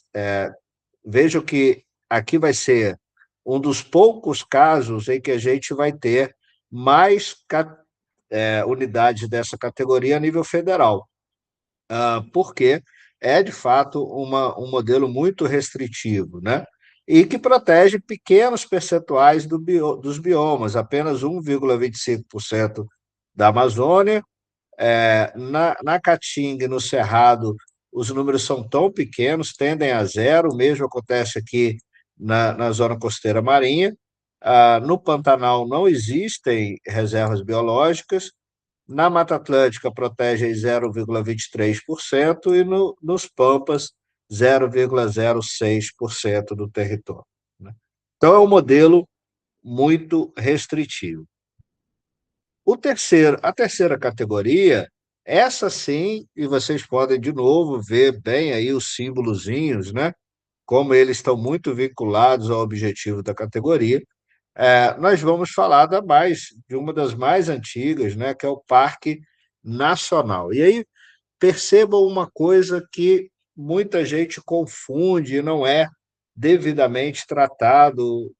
Vejo que aqui vai ser um dos poucos casos em que a gente vai ter mais unidades dessa categoria a nível federal, porque é, de fato, um modelo muito restritivo, né? E que protege pequenos percentuais dos biomas, apenas 1,25% da Amazônia. Na Caatinga e no Cerrado, os números são tão pequenos, tendem a zero, o mesmo acontece aqui na zona costeira marinha. No Pantanal não existem reservas biológicas, na Mata Atlântica protege 0,23% e nos Pampas 0,06% do território, né? Então é um modelo muito restritivo. A terceira categoria, essa sim, e vocês podem de novo ver bem aí os símbolozinhos, né? Como eles estão muito vinculados ao objetivo da categoria. Nós vamos falar de uma das mais antigas, né? Que é o Parque Nacional. E aí percebam uma coisa que muita gente confunde e não é devidamente tratado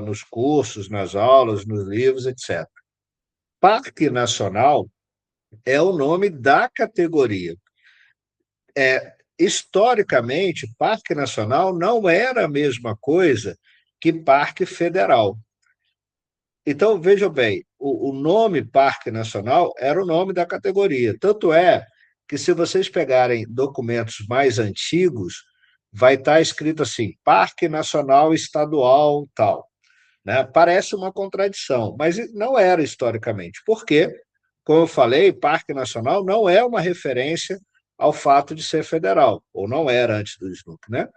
nos cursos, nas aulas, nos livros, etc. Parque Nacional é o nome da categoria. Historicamente, Parque Nacional não era a mesma coisa que Parque Federal. Então, vejam bem, o nome Parque Nacional era o nome da categoria. Tanto é que, se vocês pegarem documentos mais antigos, vai estar escrito assim: Parque Nacional Estadual tal, né? Parece uma contradição, mas não era historicamente. Por quê? Como eu falei, Parque Nacional não é uma referência ao fato de ser federal, ou não era antes do SNUC, né?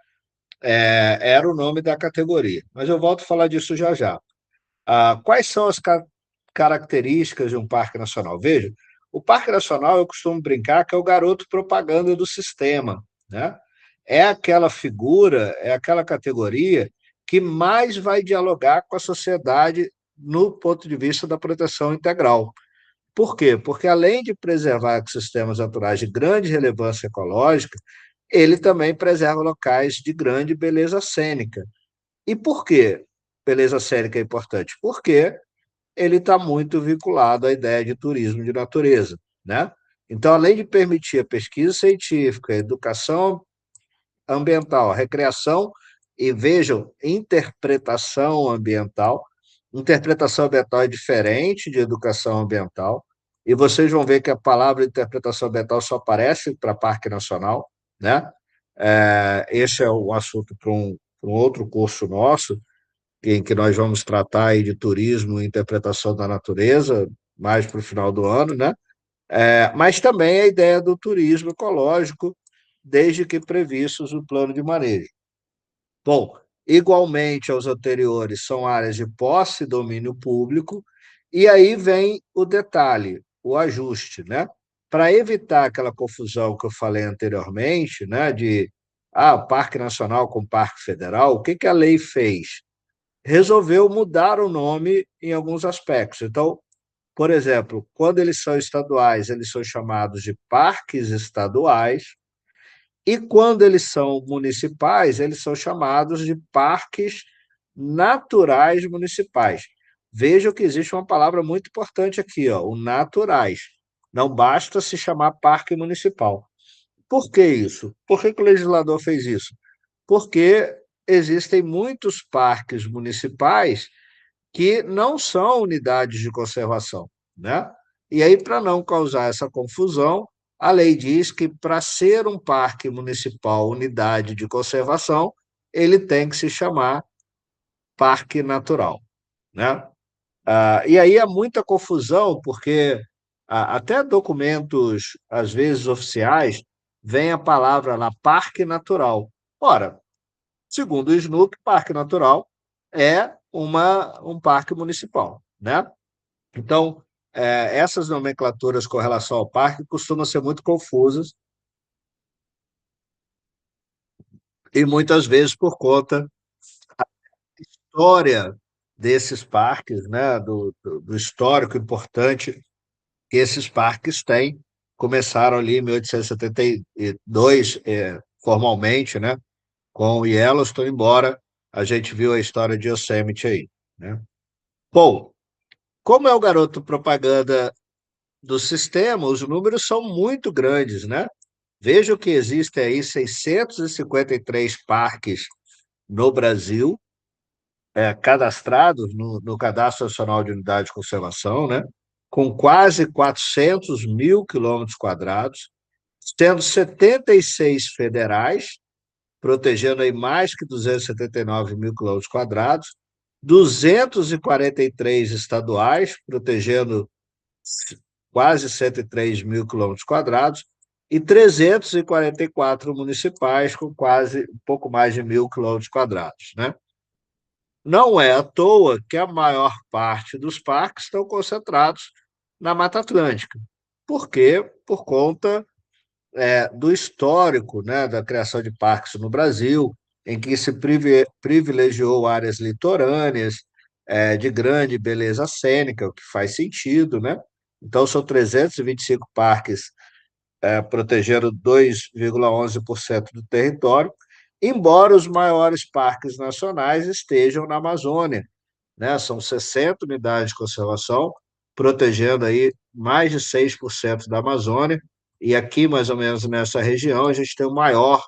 Era o nome da categoria. Mas eu volto a falar disso já já. Quais são as características de um parque nacional? Veja, o parque nacional, eu costumo brincar que é o garoto propaganda do sistema, né? É aquela figura, é aquela categoria que mais vai dialogar com a sociedade no ponto de vista da proteção integral. Por quê? Porque, além de preservar ecossistemas naturais de grande relevância ecológica, ele também preserva locais de grande beleza cênica. E por que beleza cênica é importante? Porque ele está muito vinculado à ideia de turismo de natureza, né? Então, além de permitir a pesquisa científica, a educação ambiental, a recreação e, vejam, interpretação ambiental é diferente de educação ambiental, e vocês vão ver que a palavra interpretação ambiental só aparece para Parque Nacional, né? Esse é um assunto para um outro curso nosso, em que nós vamos tratar aí de turismo e interpretação da natureza, mais para o final do ano, né? Mas também a ideia do turismo ecológico, desde que previstos no plano de manejo. Bom, igualmente aos anteriores, são áreas de posse e domínio público, e aí vem o detalhe, o ajuste, né? Para evitar aquela confusão que eu falei anteriormente, né, de Parque Nacional com Parque Federal, o que que a lei fez? Resolveu mudar o nome em alguns aspectos. Então, por exemplo, quando eles são estaduais, eles são chamados de parques estaduais, e quando eles são municipais, eles são chamados de parques naturais municipais. Vejam que existe uma palavra muito importante aqui, ó, o naturais. Não basta se chamar parque municipal. Por que isso? Por que o legislador fez isso? Porque existem muitos parques municipais que não são unidades de conservação, né? E aí, para não causar essa confusão, a lei diz que, para ser um parque municipal unidade de conservação, ele tem que se chamar parque natural, né? E aí há muita confusão, porque até documentos, às vezes oficiais, vem a palavra lá, parque natural. Ora, segundo o SNUC, parque natural é um parque municipal, né? Então, essas nomenclaturas com relação ao parque costumam ser muito confusas, e muitas vezes por conta da história desses parques, né? Do histórico importante que esses parques têm. Começaram ali em 1872, formalmente, né? Com o Yellowstone, embora a gente viu a história de Yosemite aí, né? Bom, como é o garoto propaganda do sistema, os números são muito grandes, né? Veja que existem aí 653 parques no Brasil, cadastrados no Cadastro Nacional de Unidade de Conservação, né? Com quase 400 mil quilômetros quadrados, tendo 76 federais, protegendo aí mais que 279 mil quilômetros quadrados, 243 estaduais, protegendo quase 103 mil quilômetros quadrados, e 344 municipais, com quase um pouco mais de 1.000 quilômetros quadrados, né? Não é à toa que a maior parte dos parques estão concentrados na Mata Atlântica. Por quê? Por conta do histórico, né, da criação de parques no Brasil, em que se privilegiou áreas litorâneas, de grande beleza cênica, o que faz sentido, né? Então, são 325 parques protegendo 2,11% do território, embora os maiores parques nacionais estejam na Amazônia, né? São 60 unidades de conservação, protegendo aí mais de 6% da Amazônia, e aqui, mais ou menos nessa região, a gente tem o maior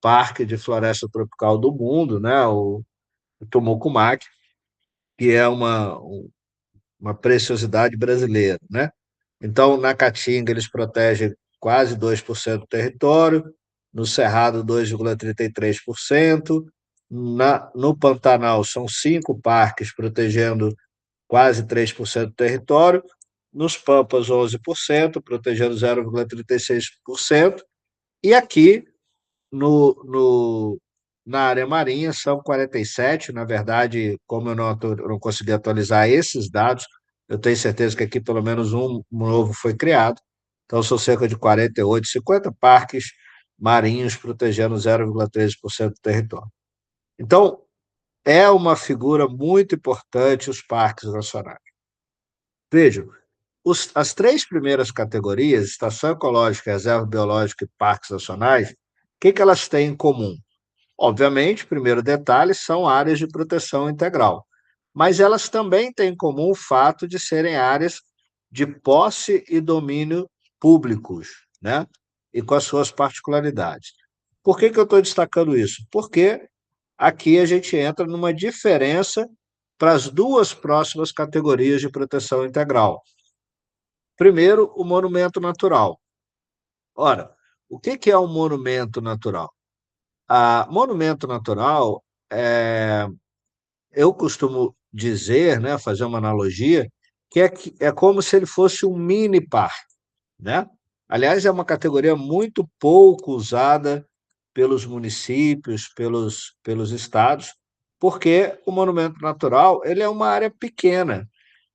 parque de floresta tropical do mundo, né? O Tomocumac, que é uma preciosidade brasileira, né? Então, na Caatinga, eles protegem quase 2% do território, no Cerrado, 2,33%, no Pantanal, são 5 parques protegendo quase 3% do território, nos Pampas, 11%, protegendo 0,36%, e aqui na área marinha são 47. Na verdade, como eu não consegui atualizar esses dados, eu tenho certeza que aqui pelo menos um novo foi criado. Então, são cerca de 48, 50 parques marinhos protegendo 0,13% do território. Então, é uma figura muito importante os parques nacionais. Vejam, as três primeiras categorias, Estação Ecológica, Reserva Biológica e Parques Nacionais, o que elas têm em comum? Obviamente, primeiro detalhe, são áreas de proteção integral, mas elas também têm em comum o fato de serem áreas de posse e domínio públicos, né? E com as suas particularidades. Por que eu estou destacando isso? Porque aqui a gente entra numa diferença para as duas próximas categorias de proteção integral. Primeiro, o monumento natural. Ora, o que é um monumento natural? Monumento natural, eu costumo dizer, né, fazer uma analogia, que é como se ele fosse um mini parque, né? Aliás, é uma categoria muito pouco usada pelos municípios, pelos estados, porque o monumento natural ele é uma área pequena.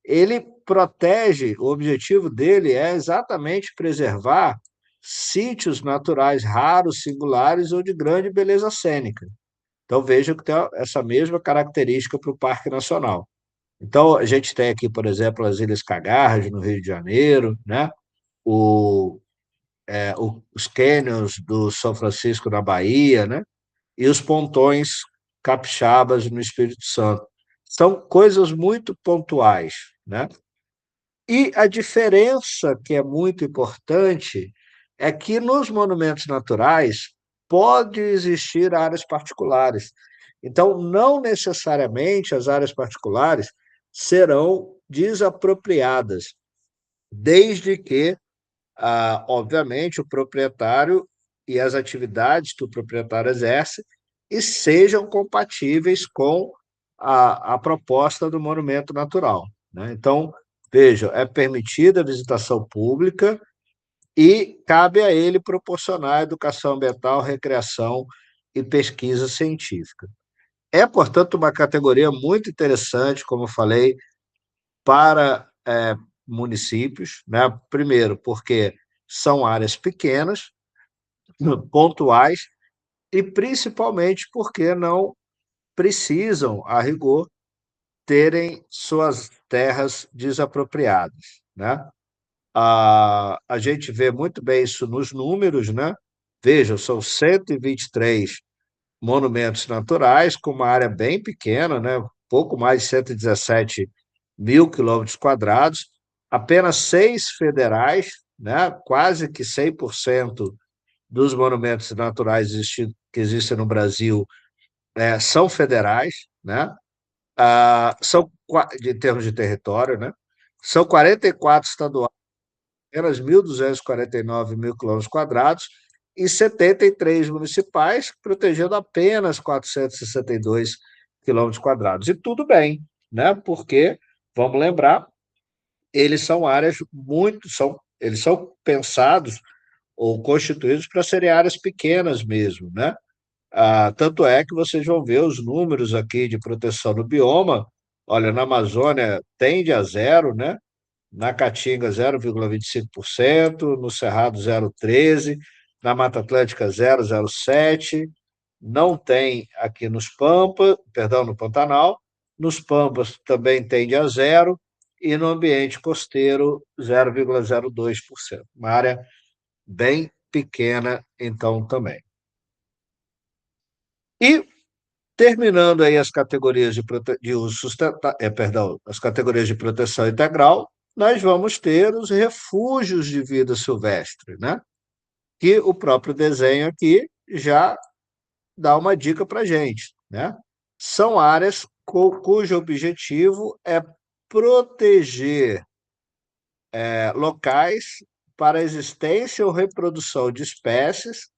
Ele protege, o objetivo dele é exatamente preservar sítios naturais raros, singulares ou de grande beleza cênica. Então, veja que tem essa mesma característica para o Parque Nacional. Então, a gente tem aqui, por exemplo, as Ilhas Cagarras, no Rio de Janeiro, né? o, os cânions do São Francisco, na Bahia, né? E os pontões capixabas no Espírito Santo. São coisas muito pontuais, né? E a diferença que é muito importante é que nos monumentos naturais pode existir áreas particulares. Então, não necessariamente as áreas particulares serão desapropriadas, desde que, obviamente, o proprietário e as atividades que o proprietário exerce e sejam compatíveis com a proposta do monumento natural, né? Então, vejam, é permitida a visitação pública e cabe a ele proporcionar educação ambiental, recreação e pesquisa científica. É, portanto, uma categoria muito interessante, como eu falei, para municípios, né? Primeiro, porque são áreas pequenas, pontuais, e principalmente porque não precisam, a rigor, terem suas terras desapropriadas, né? A gente vê muito bem isso nos números, né? Vejam, são 123 monumentos naturais, com uma área bem pequena, né? Pouco mais de 117 mil quilômetros quadrados, apenas 6 federais, né? Quase que 100% dos monumentos naturais que existem no Brasil são federais, né? Em termos de território, né? São 44 estaduais, apenas 1.249 mil quilômetros quadrados, e 73 municipais, protegendo apenas 462 quilômetros quadrados. E tudo bem, né? Porque, vamos lembrar, eles são áreas eles são pensados ou constituídos para serem áreas pequenas mesmo, né? Tanto é que vocês vão ver os números aqui de proteção do bioma. Olha, na Amazônia tende a zero, né? Na Caatinga 0,25%, no Cerrado 0,13%, na Mata Atlântica 0,07%, não tem aqui nos Pampas, perdão, no Pantanal, nos Pampas também tende a zero, e no ambiente costeiro 0,02%. Uma área bem pequena, então, também. E terminando aí as categorias de uso perdão, as categorias de proteção integral, nós vamos ter os refúgios de vida silvestre, né? Que o próprio desenho aqui já dá uma dica para a gente, né? São áreas cujo objetivo é proteger locais para a existência ou reprodução de espécies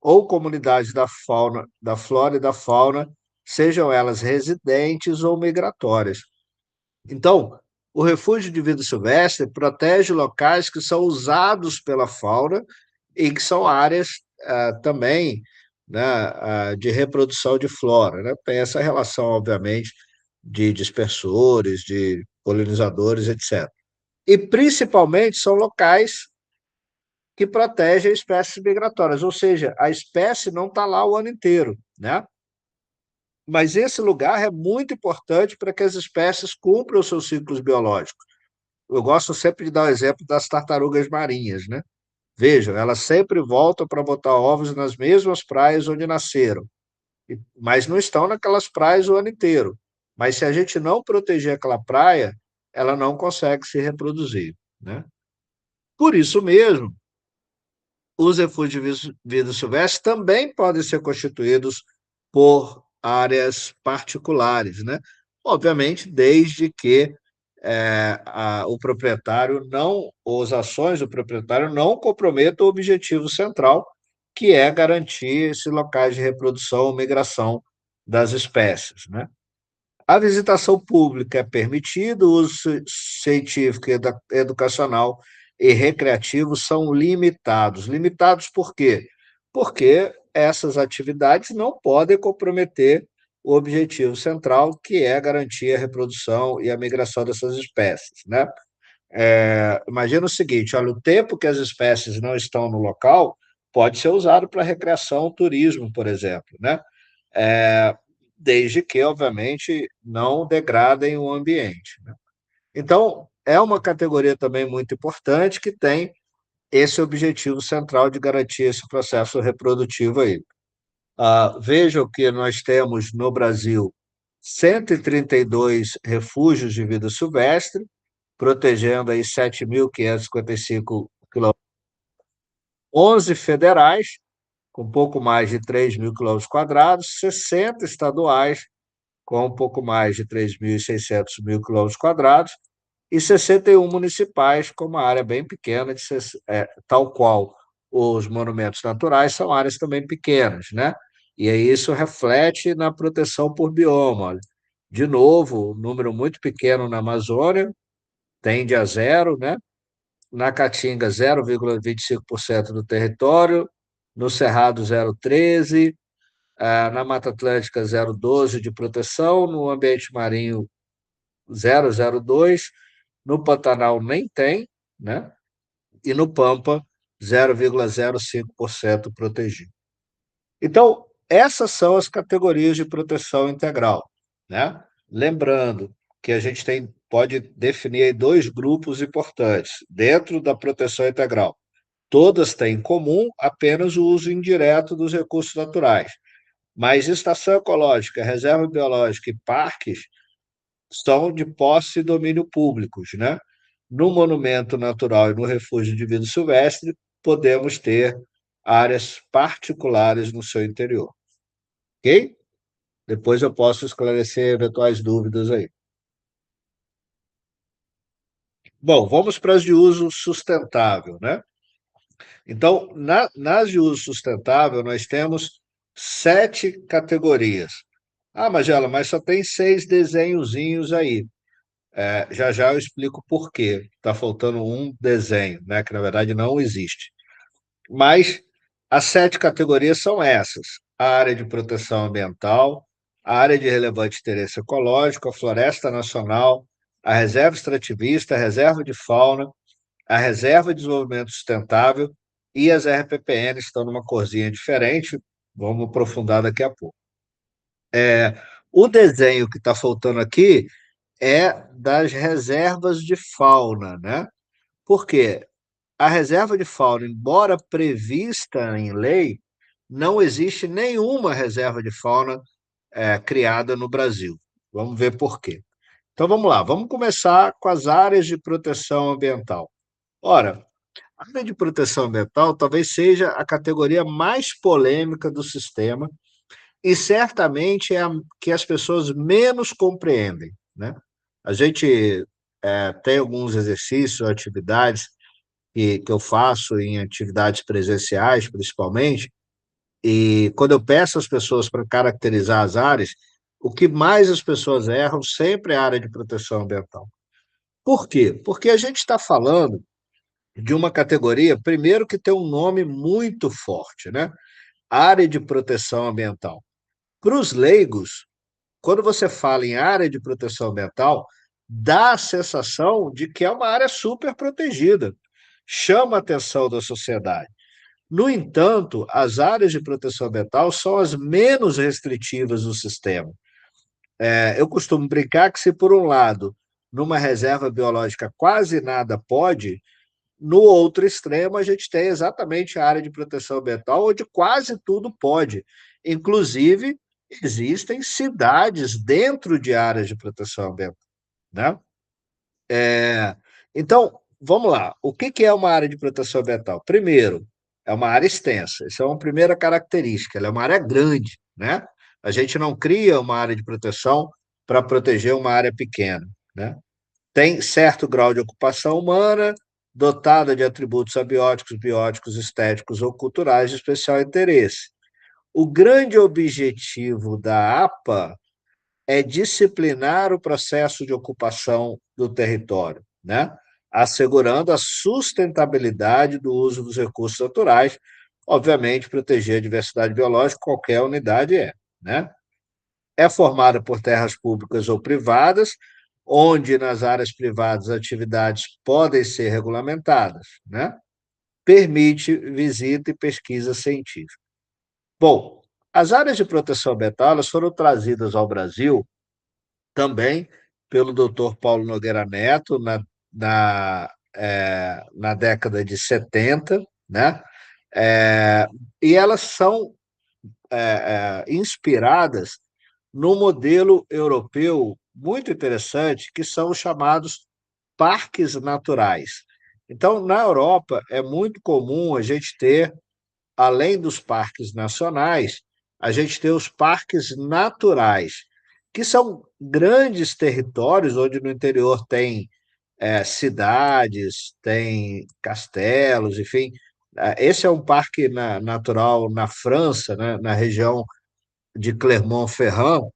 ou comunidades da fauna, da flora e da fauna, sejam elas residentes ou migratórias. Então, o refúgio de vida silvestre protege locais que são usados pela fauna e que são áreas também, né, de reprodução de flora, né? Tem essa relação, obviamente, de dispersores, de polinizadores, etc. E, principalmente, são locais que protegem espécies migratórias, ou seja, a espécie não está lá o ano inteiro, né? Mas esse lugar é muito importante para que as espécies cumpram os seus ciclos biológicos. Eu gosto sempre de dar o exemplo das tartarugas marinhas, né? Vejam, elas sempre voltam para botar ovos nas mesmas praias onde nasceram, mas não estão naquelas praias o ano inteiro. Mas se a gente não proteger aquela praia, ela não consegue se reproduzir, né? Por isso mesmo, os refúgios de vida silvestre também podem ser constituídos por áreas particulares, né? Obviamente, desde que o proprietário não, ou as ações do proprietário não comprometam o objetivo central, que é garantir esses locais de reprodução ou migração das espécies, né? A visitação pública é permitida, o uso científico, educacional e recreativo são limitados. Limitados por quê? Porque essas atividades não podem comprometer o objetivo central, que é garantir a reprodução e a migração dessas espécies, né? Imagina o seguinte: olha, o tempo que as espécies não estão no local pode ser usado para recreação, turismo, por exemplo, né? É, Desde que, obviamente, não degradem o ambiente, né? Então, é uma categoria também muito importante que tem esse objetivo central de garantir esse processo reprodutivo aí. Vejam que nós temos no Brasil 132 refúgios de vida silvestre, protegendo aí 7.555 quilômetros, 11 federais, com pouco mais de 3 mil quilômetros quadrados, 60 estaduais, com um pouco mais de 3.600 mil quilômetros quadrados, e 61 municipais, com uma área bem pequena, tal qual os monumentos naturais, são áreas também pequenas, né? E aí isso reflete na proteção por bioma. Olha, de novo, um número muito pequeno na Amazônia, tende a zero, né? Na Caatinga, 0,25% do território, no Cerrado, 0,13%, na Mata Atlântica, 0,12% de proteção, no ambiente marinho, 0,02%, no Pantanal nem tem, né? E no Pampa, 0,05% protegido. Então, essas são as categorias de proteção integral, né? Lembrando que a gente pode definir aí dois grupos importantes dentro da proteção integral. Todas têm em comum apenas o uso indireto dos recursos naturais. Mas estação ecológica, reserva biológica e parques são de posse e domínio públicos, né? No monumento natural e no refúgio de vida silvestre, podemos ter áreas particulares no seu interior, ok? Depois eu posso esclarecer eventuais dúvidas aí. Bom, vamos para as de uso sustentável, né? Então, nas de uso sustentável, nós temos 7 categorias. Ah, Magela, mas só tem 6 desenhozinhos aí. Já já eu explico por quê. Está faltando um desenho, né? Que na verdade não existe. Mas as 7 categorias são essas: a área de proteção ambiental, a área de relevante interesse ecológico, a floresta nacional, a reserva extrativista, a reserva de fauna, a reserva de desenvolvimento sustentável e as RPPN estão numa corzinha diferente. Vamos aprofundar daqui a pouco. O desenho que está faltando aqui é das reservas de fauna, né? Por quê? A reserva de fauna, embora prevista em lei, não existe nenhuma reserva de fauna criada no Brasil. Vamos ver por quê. Então vamos lá, vamos começar com as áreas de proteção ambiental. Ora, a área de proteção ambiental talvez seja a categoria mais polêmica do sistema e certamente é a que as pessoas menos compreendem, né? A gente tem alguns exercícios, atividades que eu faço em atividades presenciais, principalmente, e quando eu peço às pessoas para caracterizar as áreas, o que mais as pessoas erram sempre é a área de proteção ambiental. Por quê? Porque a gente está falando de uma categoria, primeiro, que tem um nome muito forte, né? Área de proteção ambiental. Para os leigos, quando você fala em área de proteção ambiental, dá a sensação de que é uma área super protegida, chama a atenção da sociedade. No entanto, as áreas de proteção ambiental são as menos restritivas do sistema. Eu costumo brincar que, se por um lado, numa reserva biológica quase nada pode, no outro extremo a gente tem exatamente a área de proteção ambiental, onde quase tudo pode. Inclusive, existem cidades dentro de áreas de proteção ambiental, né? Então, vamos lá. O que é uma área de proteção ambiental? Primeiro, é uma área extensa. Essa é uma primeira característica. Ela é uma área grande, né? A gente não cria uma área de proteção para proteger uma área pequena, né? Tem certo grau de ocupação humana, dotada de atributos abióticos, bióticos, estéticos ou culturais de especial interesse. O grande objetivo da APA é disciplinar o processo de ocupação do território, né? Assegurando a sustentabilidade do uso dos recursos naturais, obviamente proteger a diversidade biológica, qualquer unidade né? É formada por terras públicas ou privadas, onde nas áreas privadas atividades podem ser regulamentadas, né? Permite visita e pesquisa científica. Bom, as áreas de proteção ambiental elas foram trazidas ao Brasil também pelo doutor Paulo Nogueira Neto na década de 70, né? É, e elas são inspiradas no modelo europeu muito interessante, que são os chamados parques naturais. Então, na Europa, é muito comum a gente ter, além dos parques nacionais, a gente ter os parques naturais, que são grandes territórios onde no interior tem cidades, tem castelos, enfim. Esse é um parque natural na França, né, na região de Clermont-Ferrand,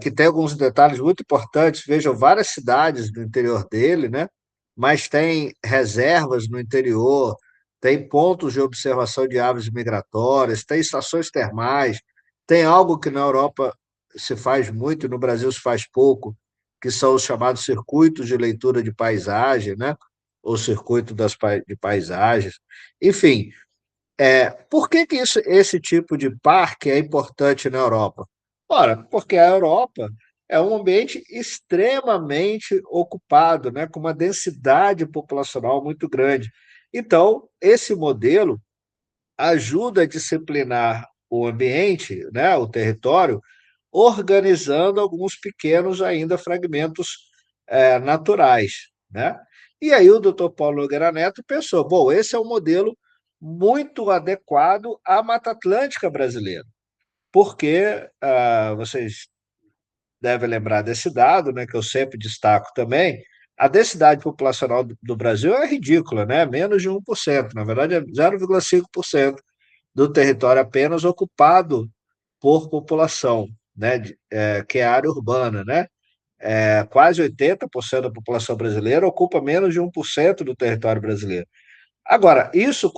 que tem alguns detalhes muito importantes. Vejam, várias cidades do interior dele, né? Mas tem reservas no interior, tem pontos de observação de aves migratórias, tem estações termais, tem algo que na Europa se faz muito e no Brasil se faz pouco, que são os chamados circuitos de leitura de paisagem, né? Ou circuito de paisagens. Enfim, por que esse tipo de parque é importante na Europa? Ora, porque a Europa é um ambiente extremamente ocupado, né, com uma densidade populacional muito grande. Então, esse modelo ajuda a disciplinar o ambiente, né, o território, organizando alguns pequenos ainda fragmentos naturais, né? E aí o doutor Paulo Nogueira Neto pensou, bom, esse é um modelo muito adequado à Mata Atlântica brasileira, porque vocês devem lembrar desse dado, né, que eu sempre destaco também, a densidade populacional do Brasil é ridícula, né? Menos de 1%, na verdade é 0,5% do território apenas ocupado por população, né, que é a área urbana, né? Quase 80% da população brasileira ocupa menos de 1% do território brasileiro. Agora, isso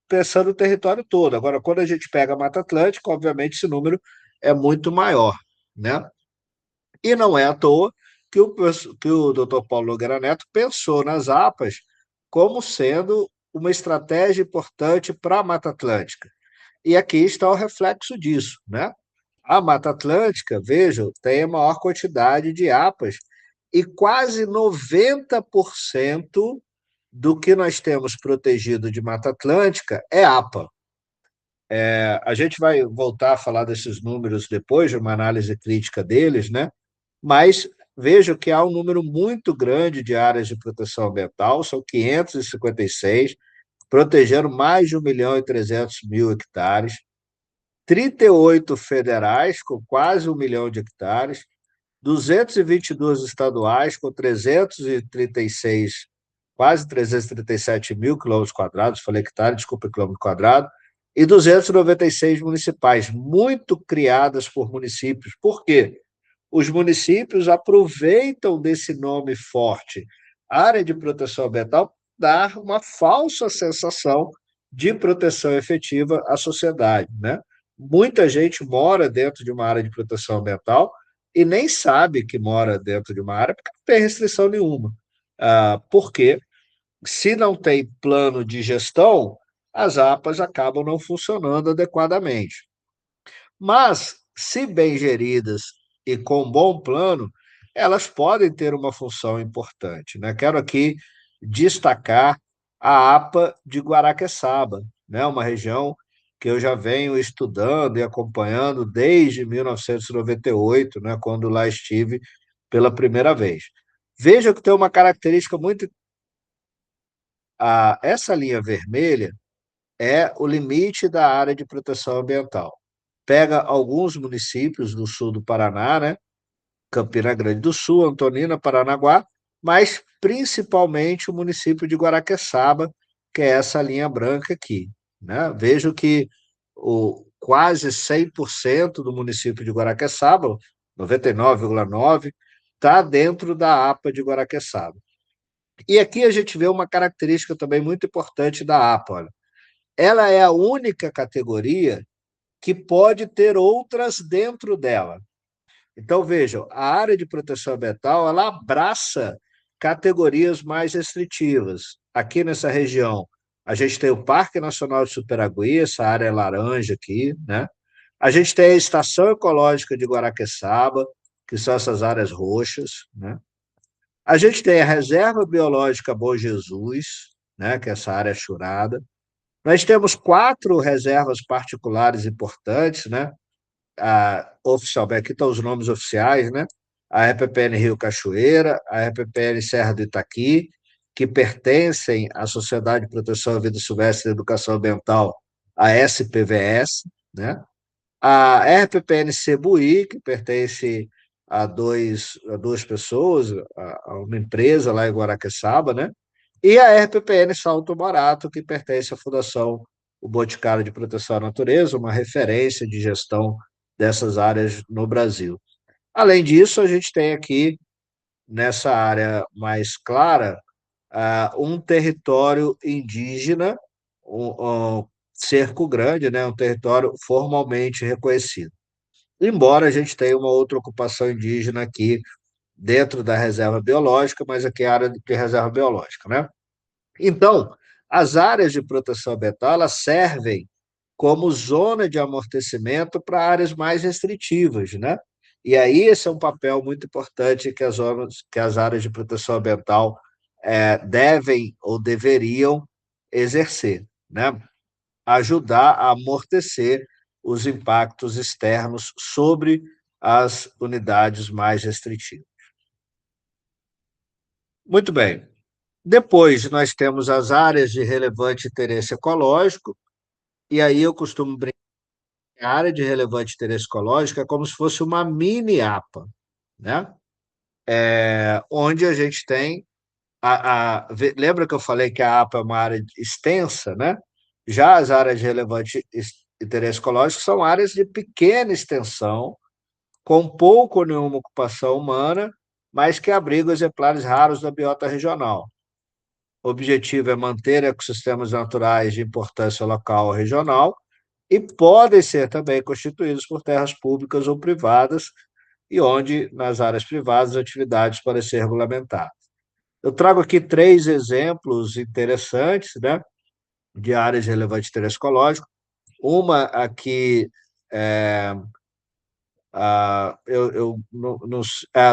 pensando no território todo. Agora, quando a gente pega a Mata Atlântica, obviamente esse número é muito maior, né? E não é à toa que o doutor Paulo Nogueira Neto pensou nas APAs como sendo uma estratégia importante para a Mata Atlântica. E aqui está o reflexo disso, né? A Mata Atlântica, vejam, tem a maior quantidade de APAs e quase 90% do que nós temos protegido de Mata Atlântica é APA. A gente vai voltar a falar desses números depois, de uma análise crítica deles, né? Mas vejo que há um número muito grande de áreas de proteção ambiental, são 556, protegendo mais de 1.300.000 hectares, 38 federais, com quase 1 milhão de hectares, 222 estaduais, com 336, quase 337 mil quilômetros quadrados, falei hectare, desculpa, quilômetro quadrado, e 296 municipais, muito criadas por municípios. Por quê? Os municípios aproveitam desse nome forte, área de proteção ambiental, dar uma falsa sensação de proteção efetiva à sociedade, né? Muita gente mora dentro de uma área de proteção ambiental e nem sabe que mora dentro de uma área porque não tem restrição nenhuma. Porque se não tem plano de gestão, as APAs acabam não funcionando adequadamente. Mas, se bem geridas e com bom plano, elas podem ter uma função importante, né? Quero aqui destacar a APA de Guaraqueçaba, né? Uma região que eu já venho estudando e acompanhando desde 1998, né? Quando lá estive pela primeira vez. Veja que tem uma característica muito. Essa linha vermelha é o limite da área de proteção ambiental. Pega alguns municípios do sul do Paraná, né? Campina Grande do Sul, Antonina, Paranaguá, mas principalmente o município de Guaraqueçaba, que é essa linha branca aqui, né? Vejo que quase 100% do município de Guaraqueçaba, 99,9%, está dentro da APA de Guaraqueçaba. E aqui a gente vê uma característica também muito importante da APA. Olha. Ela é a única categoria que pode ter outras dentro dela. Então, vejam, a área de proteção ambiental ela abraça categorias mais restritivas. Aqui nessa região, a gente tem o Parque Nacional de Superagui, essa área é laranja aqui, né? A gente tem a Estação Ecológica de Guaraqueçaba, que são essas áreas roxas, né? A gente tem a Reserva Biológica Bom Jesus, né? Que é essa área churada. Nós temos 4 reservas particulares importantes, né? Oficialmente, aqui estão os nomes oficiais, né? A RPPN Rio Cachoeira, a RPPN Serra do Itaqui, que pertencem à Sociedade de Proteção à Vida Silvestre e Educação Ambiental, a SPVS, né? A RPPN Cebuí, que pertence a duas pessoas, a uma empresa lá em Guaraqueçaba, né? E a RPPN Salto Barato, que pertence à Fundação O Boticário de Proteção à Natureza, uma referência de gestão dessas áreas no Brasil. Além disso, a gente tem aqui, nessa área mais clara, um território indígena, um cerco grande, né, um território formalmente reconhecido. Embora a gente tenha uma outra ocupação indígena aqui dentro da reserva biológica, mas aqui é a área de reserva biológica, né? Então, as áreas de proteção ambiental elas servem como zona de amortecimento para áreas mais restritivas, né? E aí esse é um papel muito importante que as áreas de proteção ambiental devem ou deveriam exercer, né? Ajudar a amortecer os impactos externos sobre as unidades mais restritivas. Muito bem. Depois, nós temos as áreas de relevante interesse ecológico, e aí eu costumo brincar que a área de relevante interesse ecológico é como se fosse uma mini APA, né? Onde a gente tem lembra que eu falei que a APA é uma área extensa, né? Já as áreas de relevante interesse ecológico são áreas de pequena extensão, com pouco ou nenhuma ocupação humana, mas que abrigam exemplares raros da biota regional. O objetivo é manter ecossistemas naturais de importância local ou regional e podem ser também constituídos por terras públicas ou privadas, e onde, nas áreas privadas, as atividades podem ser regulamentadas. Eu trago aqui 3 exemplos interessantes, né, de áreas de relevante interesse ecológico. Uma aqui,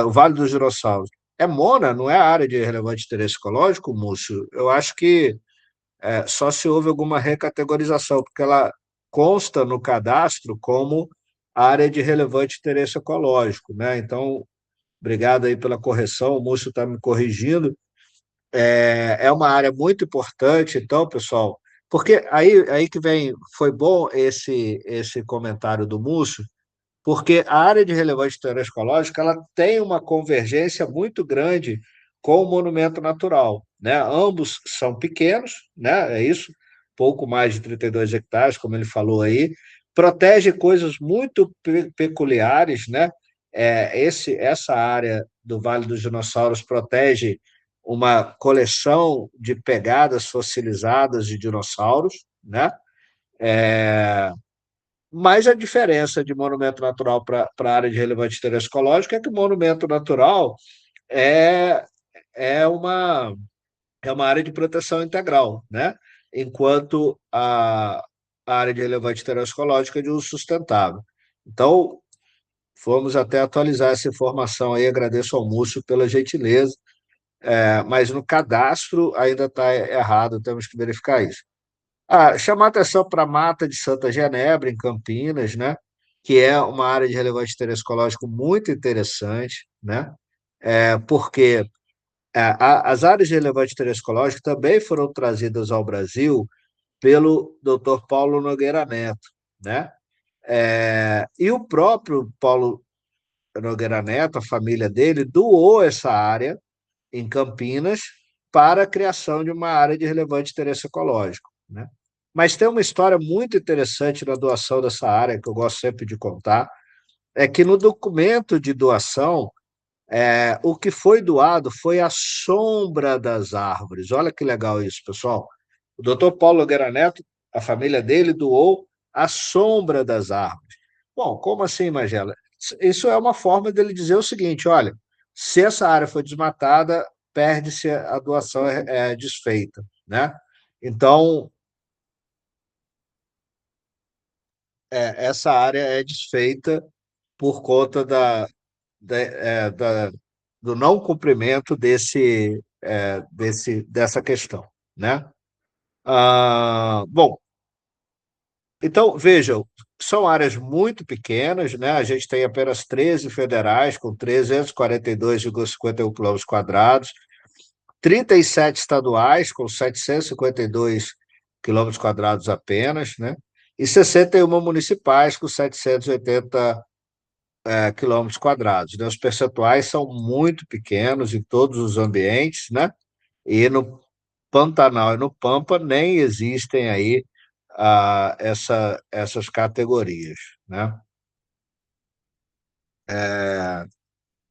o Vale dos Dinossauros. É Mona, não é área de relevante interesse ecológico, Múcio? Eu acho que só se houve alguma recategorização, porque ela consta no cadastro como área de relevante interesse ecológico, né? Então, obrigado aí pela correção, o Múcio está me corrigindo. É uma área muito importante, então, pessoal, porque aí que vem, foi bom esse comentário do Múcio, porque a área de relevância ecológica ela tem uma convergência muito grande com o monumento natural, né? Ambos são pequenos, né? É isso, pouco mais de 32 hectares, como ele falou aí, protege coisas muito peculiares, né? Essa área do Vale dos Dinossauros protege uma coleção de pegadas fossilizadas de dinossauros, né? Mas a diferença de monumento natural para a área de relevante interesse ecológico é que o monumento natural é, é, uma, é uma área de proteção integral, né? Enquanto a área de relevante interesse ecológico é de uso sustentável. Então, fomos até atualizar essa informação aí, agradeço ao Múcio pela gentileza, mas no cadastro ainda está errado, temos que verificar isso. Chamar atenção para a Mata de Santa Genebra, em Campinas, né? Que é uma área de relevante interesse ecológico muito interessante, né? Porque as áreas de relevante interesse ecológico também foram trazidas ao Brasil pelo Dr. Paulo Nogueira Neto, né? E o próprio Paulo Nogueira Neto, a família dele, doou essa área em Campinas para a criação de uma área de relevante interesse ecológico, né? Mas tem uma história muito interessante na doação dessa área, que eu gosto sempre de contar, é que no documento de doação, o que foi doado foi a sombra das árvores. Olha que legal isso, pessoal. O doutor Paulo Nogueira Neto, a família dele, doou a sombra das árvores. Bom, como assim, Magela? Isso é uma forma dele dizer o seguinte: olha, se essa área for desmatada, perde-se a doação desfeita, né? Então, essa área é desfeita por conta do não cumprimento dessa questão, né? Bom, então, vejam, são áreas muito pequenas, né? A gente tem apenas 13 federais, com 342,51 quilômetros quadrados, 37 estaduais, com 752 quilômetros quadrados apenas, né? E 61 municipais, com 780 quilômetros quadrados, né? Os percentuais são muito pequenos em todos os ambientes, né? E no Pantanal e no Pampa nem existem aí essas categorias, né?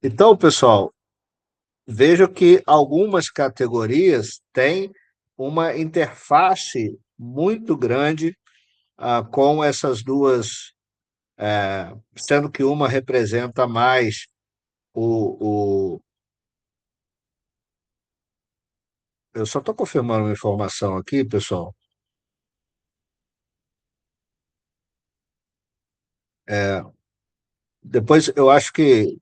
Então, pessoal, vejo que algumas categorias têm uma interface muito grande com essas duas, sendo que uma representa mais o eu só estou confirmando uma informação aqui, pessoal. Depois, eu acho que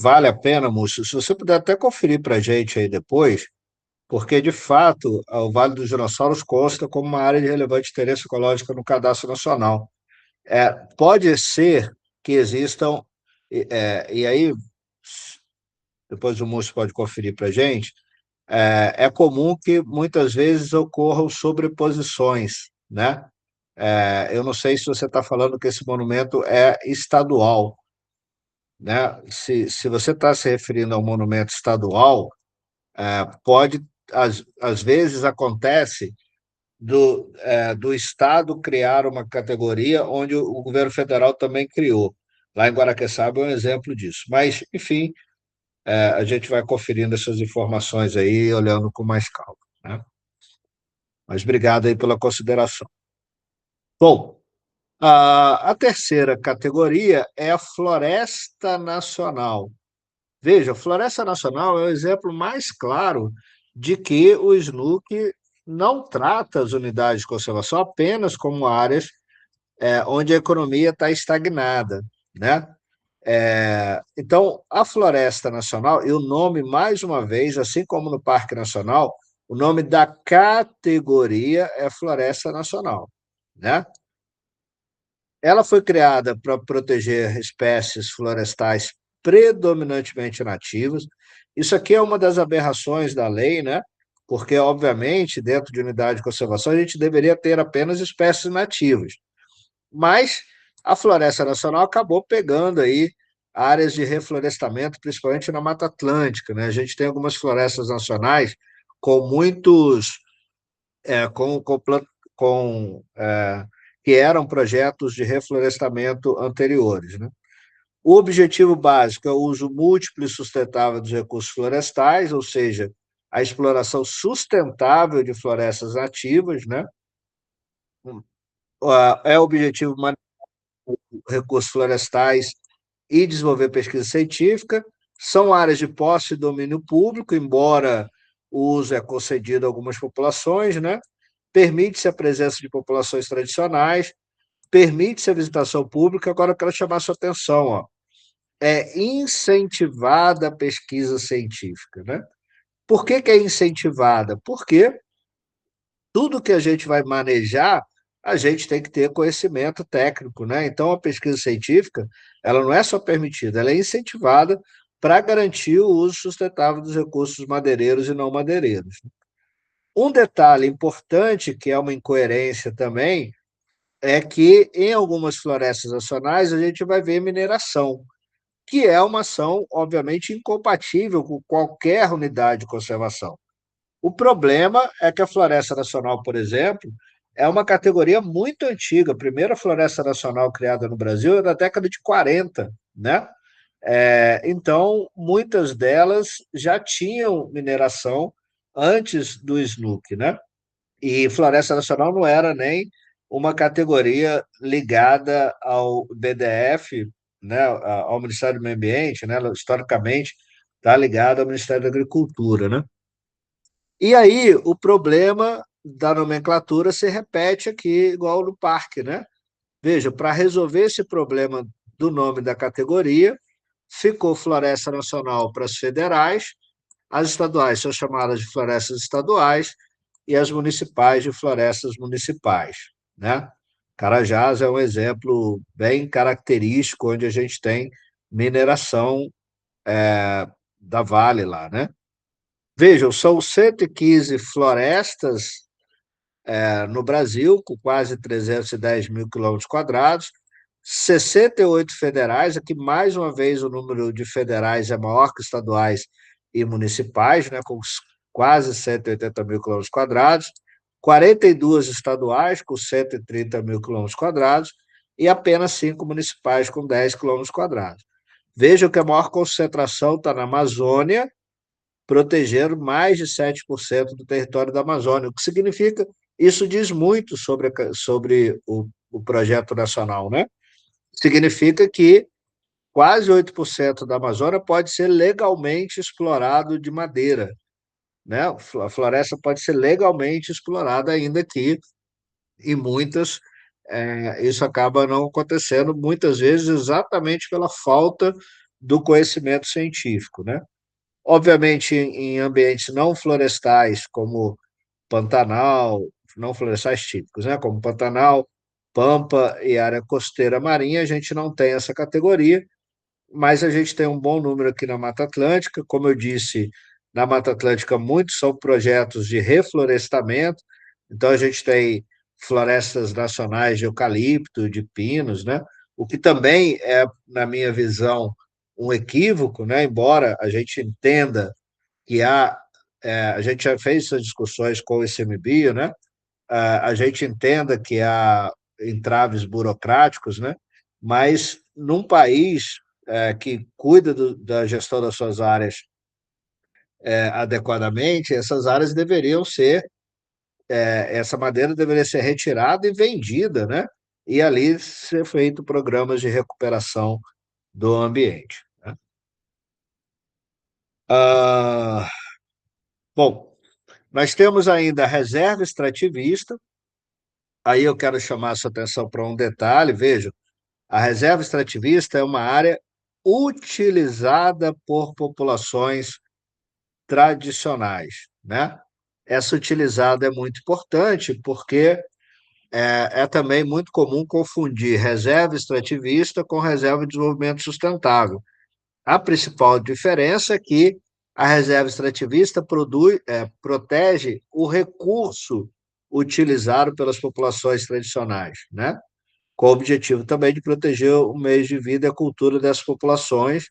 vale a pena, Múcio, se você puder até conferir para a gente aí depois, porque, de fato, o Vale dos Dinossauros consta como uma área de relevante interesse ecológico no Cadastro Nacional. Pode ser que existam, e aí depois o Múcio pode conferir para a gente, é comum que muitas vezes ocorram sobreposições, né? Eu não sei se você está falando que esse monumento é estadual, né? Se você está se referindo ao monumento estadual, pode, às vezes acontece do Estado criar uma categoria onde o governo federal também criou. Lá em Guaraqueçaba é um exemplo disso. Mas, enfim, a gente vai conferindo essas informações aí, olhando com mais calma, né? Mas obrigado aí pela consideração. Bom, a terceira categoria é a Floresta Nacional. Veja, a Floresta Nacional é o exemplo mais claro de que o SNUC não trata as unidades de conservação apenas como áreas onde a economia está estagnada, né? Então, a Floresta Nacional, e o nome, mais uma vez, assim como no Parque Nacional, o nome da categoria é Floresta Nacional, né? Ela foi criada para proteger espécies florestais predominantemente nativas. Isso aqui é uma das aberrações da lei, né? Porque, obviamente, dentro de unidade de conservação, a gente deveria ter apenas espécies nativas. Mas a Floresta Nacional acabou pegando aí áreas de reflorestamento, principalmente na Mata Atlântica, né? A gente tem algumas florestas nacionais com muitos com que eram projetos de reflorestamento anteriores, né? O objetivo básico é o uso múltiplo e sustentável dos recursos florestais, ou seja, a exploração sustentável de florestas nativas, né? É o objetivo recursos florestais e desenvolver pesquisa científica. São áreas de posse e domínio público, embora o uso é concedido a algumas populações, né? Permite-se a presença de populações tradicionais, permite-se a visitação pública. Agora, eu quero chamar a sua atenção, ó. É incentivada a pesquisa científica, né? Por que é incentivada? Porque tudo que a gente vai manejar, a gente tem que ter conhecimento técnico, né? Então, a pesquisa científica, ela não é só permitida, ela é incentivada para garantir o uso sustentável dos recursos madeireiros e não madeireiros. Um detalhe importante, que é uma incoerência também, é que em algumas florestas nacionais a gente vai ver mineração, que é uma ação, obviamente, incompatível com qualquer unidade de conservação. O problema é que a Floresta Nacional, por exemplo, é uma categoria muito antiga. A primeira Floresta Nacional criada no Brasil é da década de 40, né? Então, muitas delas já tinham mineração antes do SNUC, né? E Floresta Nacional não era nem uma categoria ligada ao BDF, né, ao Ministério do Meio Ambiente, né? Ela, historicamente, está ligada ao Ministério da Agricultura, né? E aí o problema da nomenclatura se repete aqui, igual no parque, né? Veja, para resolver esse problema do nome da categoria, ficou Floresta Nacional para as federais, as estaduais são chamadas de florestas estaduais e as municipais de florestas municipais, né? Carajás é um exemplo bem característico, onde a gente tem mineração da Vale lá, né? Vejam, são 115 florestas no Brasil, com quase 310 mil quilômetros quadrados, 68 federais, aqui mais uma vez o número de federais é maior que estaduais e municipais, né, com quase 180 mil quilômetros quadrados, 42 estaduais, com 130 mil quilômetros quadrados, e apenas 5 municipais, com 10 quilômetros quadrados. Vejam que a maior concentração está na Amazônia, proteger mais de 7% do território da Amazônia, o que significa, isso diz muito sobre o projeto nacional, né? Significa que quase 8% da Amazônia pode ser legalmente explorado de madeira, né? A floresta pode ser legalmente explorada, ainda que em muitas isso acaba não acontecendo, muitas vezes exatamente pela falta do conhecimento científico, né? Obviamente, em ambientes não florestais, como Pantanal, não florestais típicos, né? Como Pantanal, Pampa e área costeira marinha, a gente não tem essa categoria, mas a gente tem um bom número aqui na Mata Atlântica. Como eu disse, na Mata Atlântica, muitos são projetos de reflorestamento, então a gente tem florestas nacionais de eucalipto, de pinos, né? O que também é, na minha visão, um equívoco, né? Embora a gente entenda que a gente já fez essas discussões com o ICMBio, né? A gente entenda que há entraves burocráticos, né? Mas num país que cuida da gestão das suas áreas adequadamente, essas áreas deveriam ser, essa madeira deveria ser retirada e vendida, né? E ali ser feito programas de recuperação do ambiente. Né? Ah, bom, nós temos ainda a reserva extrativista. Aí eu quero chamar a sua atenção para um detalhe. Veja, a reserva extrativista é uma área utilizada por populações tradicionais, né? Essa utilizada é muito importante porque é também muito comum confundir reserva extrativista com reserva de desenvolvimento sustentável. A principal diferença é que a reserva extrativista protege o recurso utilizado pelas populações tradicionais, né? Com o objetivo também de proteger o meio de vida e a cultura dessas populações,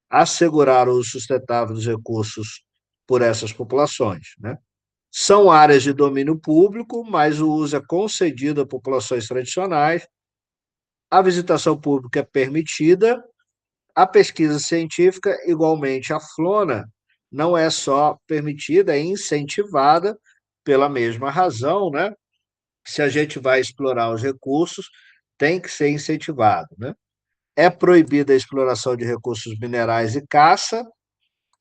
assegurar o uso sustentável dos recursos por essas populações. Né? São áreas de domínio público, mas o uso é concedido a populações tradicionais, a visitação pública é permitida, a pesquisa científica, igualmente a FLONA, não é só permitida, é incentivada pela mesma razão, né? Se a gente vai explorar os recursos, tem que ser incentivado, né? É proibida a exploração de recursos minerais e caça,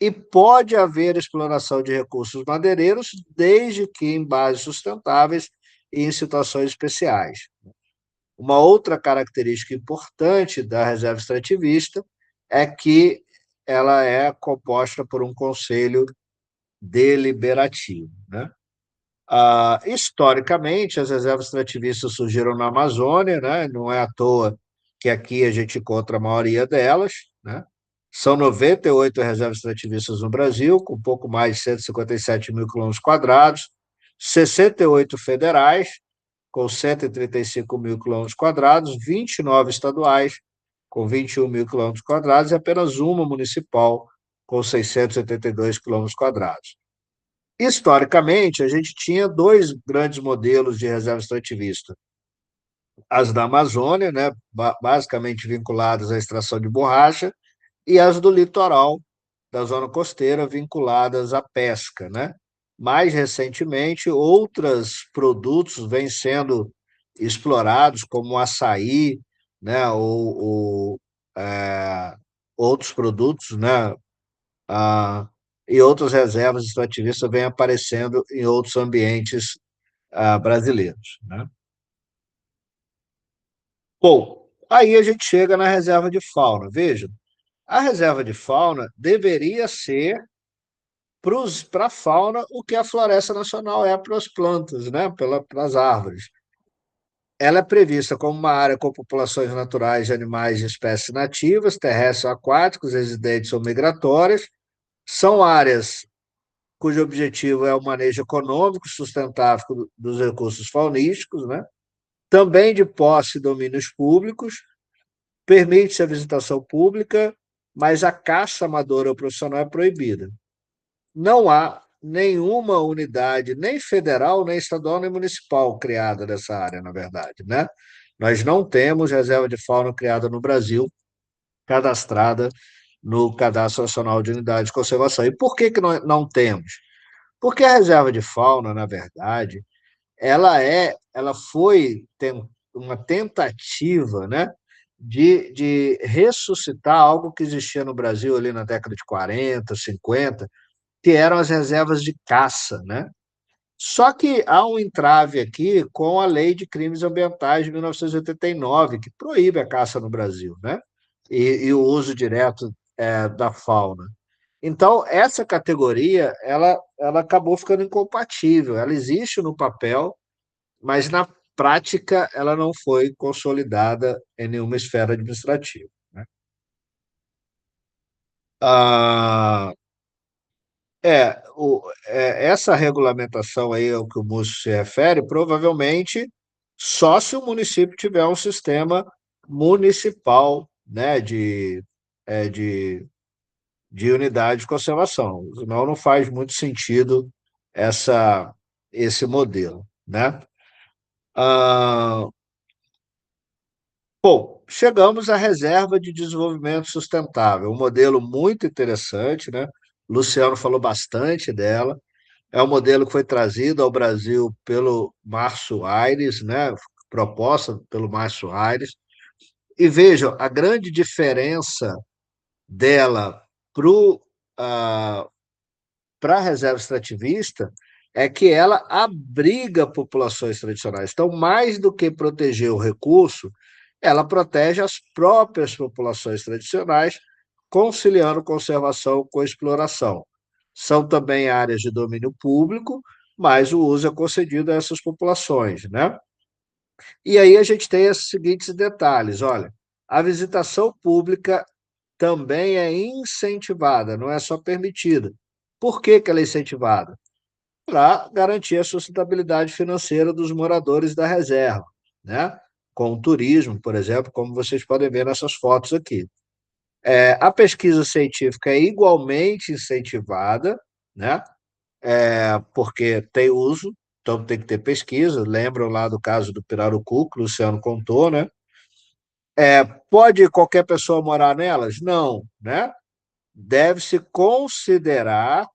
e pode haver exploração de recursos madeireiros, desde que em bases sustentáveis e em situações especiais. Uma outra característica importante da reserva extrativista é que ela é composta por um conselho deliberativo. Né? Historicamente, as reservas extrativistas surgiram na Amazônia, né? Não é à toa que aqui a gente encontra a maioria delas. Né? São 98 reservas extrativistas no Brasil, com pouco mais de 157 mil quilômetros quadrados, 68 federais, com 135 mil quilômetros quadrados, 29 estaduais, com 21 mil quilômetros quadrados, e apenas uma municipal, com 682 quilômetros quadrados. Historicamente, a gente tinha dois grandes modelos de reserva extrativista. As da Amazônia, né, basicamente vinculadas à extração de borracha, e as do litoral, da zona costeira, vinculadas à pesca. Né? Mais recentemente, outros produtos vêm sendo explorados, como o açaí, né, ou outros produtos, né, e outras reservas extrativistas vêm aparecendo em outros ambientes brasileiros. Né? Bom, aí a gente chega na reserva de fauna. Veja, a reserva de fauna deveria ser para a fauna o que a floresta nacional é para as plantas, né? Para as árvores. Ela é prevista como uma área com populações naturais de animais de espécies nativas, terrestres ou aquáticos, residentes ou migratórias. São áreas cujo objetivo é o manejo econômico sustentável dos recursos faunísticos, né? Também de posse e domínios públicos, permite-se a visitação pública, mas a caça amadora ou profissional é proibida. Não há nenhuma unidade, nem federal, nem estadual, nem municipal criada nessa área, na verdade. Né? Nós não temos reserva de fauna criada no Brasil, cadastrada no Cadastro Nacional de Unidades de Conservação. E por que nós não temos? Porque a reserva de fauna, na verdade, ela foi uma tentativa, né, de ressuscitar algo que existia no Brasil ali na década de 40, 50, que eram as reservas de caça, né? Só que há um entrave aqui com a Lei de Crimes Ambientais de 1989, que proíbe a caça no Brasil, né? E o uso direto da fauna. Então, essa categoria, ela acabou ficando incompatível. Ela existe no papel, mas na prática ela não foi consolidada em nenhuma esfera administrativa, né? Ah, essa regulamentação aí ao que o Múcio se refere, provavelmente só se o município tiver um sistema municipal, né, é, de, de unidade de conservação. Senão não faz muito sentido essa, esse modelo, né? Ah, bom, chegamos à reserva de desenvolvimento sustentável, um modelo muito interessante, né? O Luciano falou bastante dela. É um modelo que foi trazido ao Brasil pelo Márcio Aires, né? Proposta pelo Márcio Aires. E vejam, a grande diferença dela para a reserva extrativista é que ela abriga populações tradicionais. Então, mais do que proteger o recurso, ela protege as próprias populações tradicionais, conciliando conservação com exploração. São também áreas de domínio público, mas o uso é concedido a essas populações, né? E aí a gente tem esses seguintes detalhes, olha, a visitação pública também é incentivada, não é só permitida. Por que que ela é incentivada? Para garantir a sustentabilidade financeira dos moradores da reserva, né? Com o turismo, por exemplo, como vocês podem ver nessas fotos aqui. A pesquisa científica é igualmente incentivada, né? Porque tem uso, então tem que ter pesquisa. Lembram lá do caso do Pirarucu, que o Luciano contou, né? Pode qualquer pessoa morar nelas? Não, né? Deve-se considerar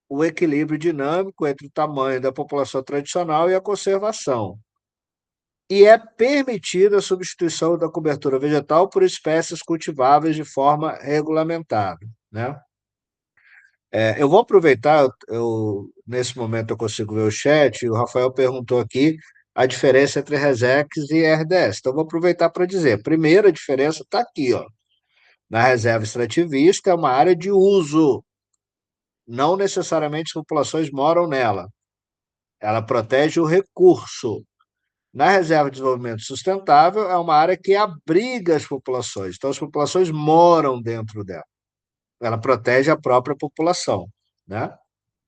o equilíbrio dinâmico entre o tamanho da população tradicional e a conservação. E é permitida a substituição da cobertura vegetal por espécies cultiváveis de forma regulamentada, né? Eu vou aproveitar, nesse momento eu consigo ver o chat, e o Rafael perguntou aqui a diferença entre RESEX e RDS. Então, eu vou aproveitar para dizer, a primeira diferença está aqui, ó. Na reserva extrativista é uma área de uso, não necessariamente as populações moram nela. Ela protege o recurso. Na reserva de desenvolvimento sustentável, é uma área que abriga as populações, então as populações moram dentro dela. Ela protege a própria população, né?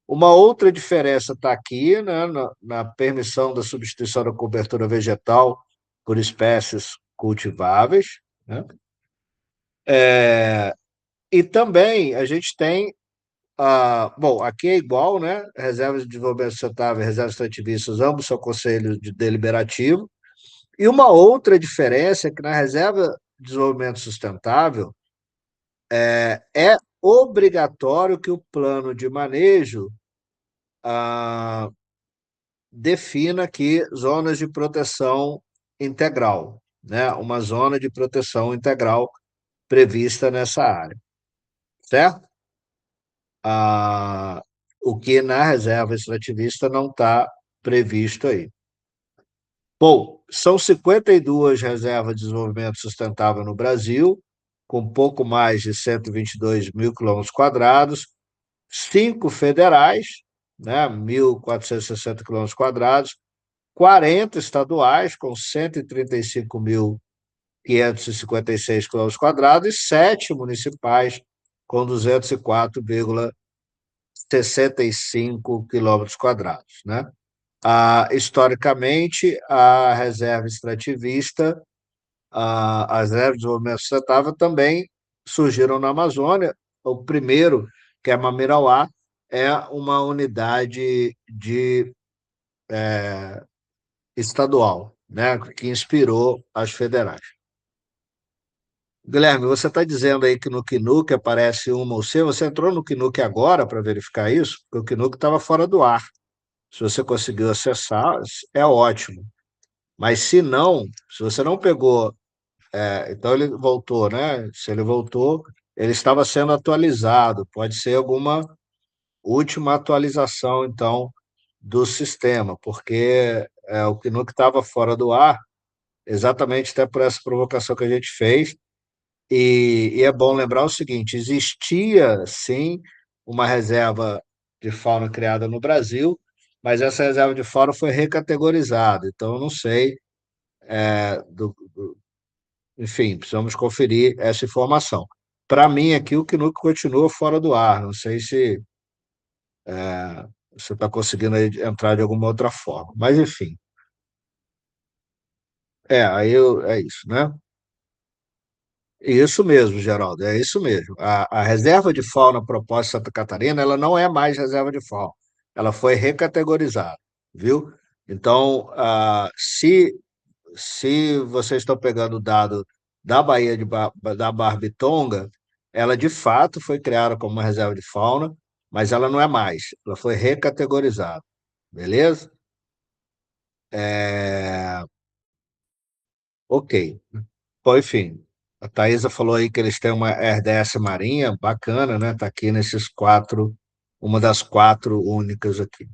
Uma outra diferença está aqui, né, na permissão da substituição da cobertura vegetal por espécies cultiváveis, né? E também a gente tem, bom, aqui é igual, né? Reservas de desenvolvimento sustentável e reservas extrativistas, ambos são conselhos de deliberativo. E uma outra diferença é que na reserva de desenvolvimento sustentável é obrigatório que o plano de manejo ah, defina aqui zonas de proteção integral, né? Uma zona de proteção integral prevista nessa área, certo? Ah, o que na reserva extrativista não está previsto aí. Bom, são 52 reservas de desenvolvimento sustentável no Brasil, com pouco mais de 122 mil quilômetros quadrados, 5 federais, né, 1.460 quilômetros quadrados, 40 estaduais, com 135.556 quilômetros quadrados, e 7 municipais, com 204,65 quilômetros quadrados, né? Historicamente, a reserva extrativista, as reservas de desenvolvimento sustentável também surgiram na Amazônia. O primeiro, que é Mamirauá, é uma unidade estadual, né, que inspirou as federais. Guilherme, você está dizendo aí que no Quinuc aparece uma ou C. Você entrou no Quinuc agora para verificar isso? Porque o Quinuc estava fora do ar. Se você conseguiu acessar, é ótimo. Mas se não, se você não pegou, então ele voltou, né? Se ele voltou, ele estava sendo atualizado. Pode ser alguma última atualização, então, do sistema, porque o Quinuc estava fora do ar, exatamente até por essa provocação que a gente fez, E é bom lembrar o seguinte: existia, sim, uma reserva de fauna criada no Brasil, mas essa reserva de fauna foi recategorizada. Então, eu não sei, enfim, precisamos conferir essa informação. Para mim, aqui, o Quinu continua fora do ar. Não sei se você está conseguindo aí entrar de alguma outra forma. Mas, enfim, é isso, né? Isso mesmo, Geraldo, é isso mesmo. A reserva de fauna proposta em Santa Catarina, ela não é mais reserva de fauna, ela foi recategorizada, viu? Então, se vocês estão pegando o dado da Baía da Barbitonga, ela de fato foi criada como uma reserva de fauna, mas ela não é mais, ela foi recategorizada, beleza? É, ok. Bom, enfim, a Thaisa falou aí que eles têm uma RDS Marinha, bacana, né? Tá aqui nesses quatro, uma das quatro únicas aqui.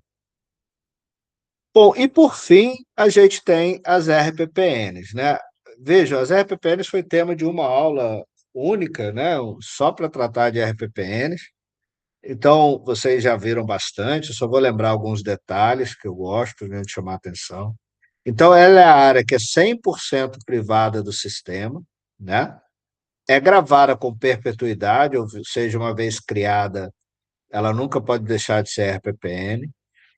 Bom, e por fim, a gente tem as RPPNs, né? Veja, as RPPNs foi tema de uma aula única, né? Só para tratar de RPPNs. Então, vocês já viram bastante, eu só vou lembrar alguns detalhes que eu gosto, né, de chamar a atenção. Então, ela é a área que é 100% privada do sistema, né? É gravada com perpetuidade, ou seja, uma vez criada, ela nunca pode deixar de ser RPPN.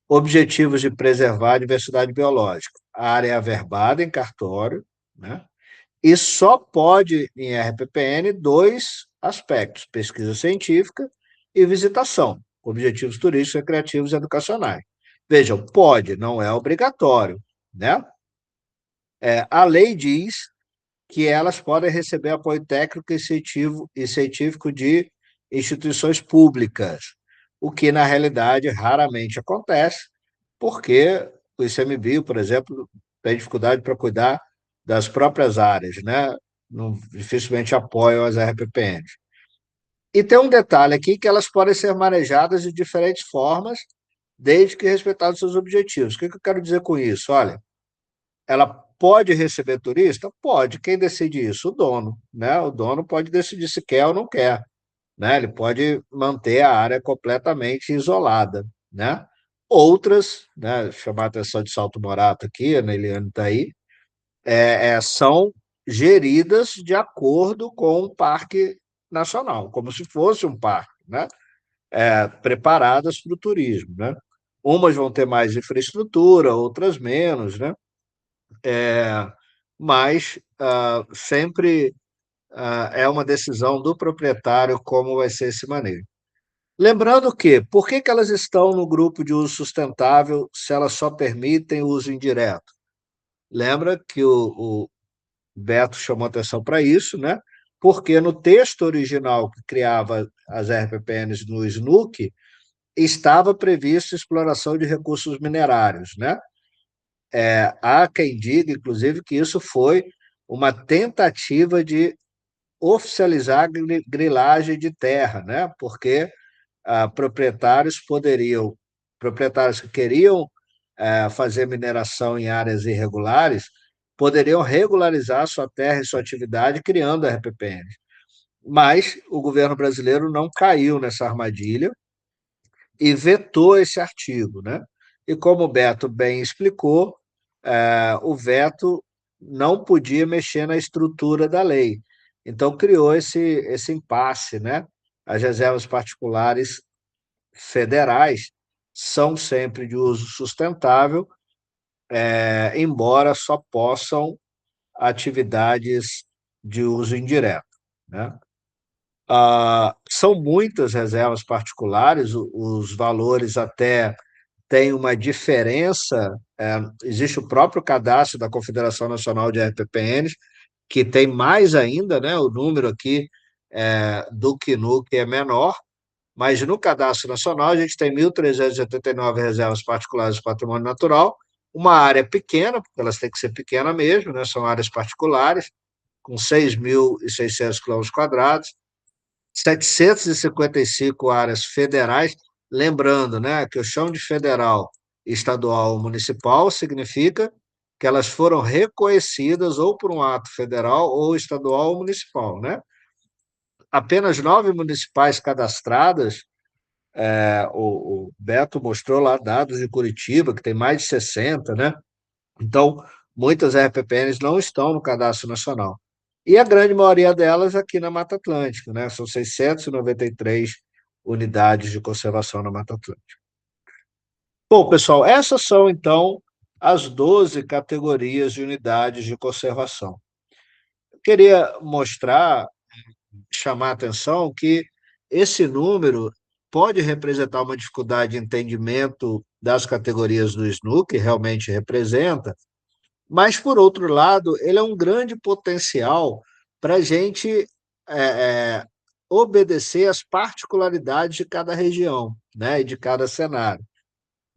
Objetivos de preservar a diversidade biológica. A área é averbada em cartório, né? E só pode, em RPPN, dois aspectos: pesquisa científica e visitação, objetivos turísticos, recreativos e educacionais. Vejam, pode, não é obrigatório, né? A lei diz que elas podem receber apoio técnico e científico de instituições públicas, o que, na realidade, raramente acontece, porque o ICMBio, por exemplo, tem dificuldade para cuidar das próprias áreas, né? Não, dificilmente apoiam as RPPNs. E tem um detalhe aqui que elas podem ser manejadas de diferentes formas, desde que respeitados seus objetivos. O que eu quero dizer com isso? Olha, ela pode receber turista? Pode. Quem decide isso? O dono, né? O dono pode decidir se quer ou não quer, né? Ele pode manter a área completamente isolada, né? Outras, né? Chamar a atenção de Salto Morato aqui, a Neiliane está aí, são geridas de acordo com o Parque Nacional, como se fosse um parque, né? Preparadas para o turismo, né? Umas vão ter mais infraestrutura, outras menos, né? Mas sempre é uma decisão do proprietário como vai ser esse manejo. Lembrando que, por que elas estão no grupo de uso sustentável se elas só permitem o uso indireto? Lembra que o Beto chamou atenção para isso, né? Porque no texto original que criava as RPPNs no SNUC, estava prevista exploração de recursos minerários, né? Há quem diga, inclusive, que isso foi uma tentativa de oficializar a grilagem de terra, né? Porque proprietários que queriam fazer mineração em áreas irregulares, poderiam regularizar sua terra e sua atividade criando a RPPN. Mas o governo brasileiro não caiu nessa armadilha e vetou esse artigo, né? E como o Beto bem explicou, o veto não podia mexer na estrutura da lei. Então criou esse impasse, né? As reservas particulares federais são sempre de uso sustentável, embora só possam atividades de uso indireto, né? São muitas reservas particulares, os valores até têm uma diferença. Existe o próprio cadastro da Confederação Nacional de RPPNs, que tem mais ainda, né? O número aqui do CNU, que é menor, mas no Cadastro Nacional a gente tem 1.389 reservas particulares de patrimônio natural, uma área pequena, porque elas têm que ser pequenas mesmo, né? São áreas particulares, com 6.600 quilômetros quadrados, 755 áreas federais, lembrando, né, que eu chamo de federal, estadual ou municipal significa que elas foram reconhecidas ou por um ato federal ou estadual ou municipal, né? apenas 9 municipais cadastradas. O Beto mostrou lá dados de Curitiba, que tem mais de 60, né? Então, muitas RPPNs não estão no Cadastro Nacional. E a grande maioria delas aqui na Mata Atlântica, né? São 693 unidades de conservação na Mata Atlântica. Bom, pessoal, essas são, então, as 12 categorias de unidades de conservação. Eu queria mostrar, chamar a atenção que esse número pode representar uma dificuldade de entendimento das categorias do SNU, que realmente representa, mas, por outro lado, ele é um grande potencial para a gente obedecer às particularidades de cada região, né, e de cada cenário.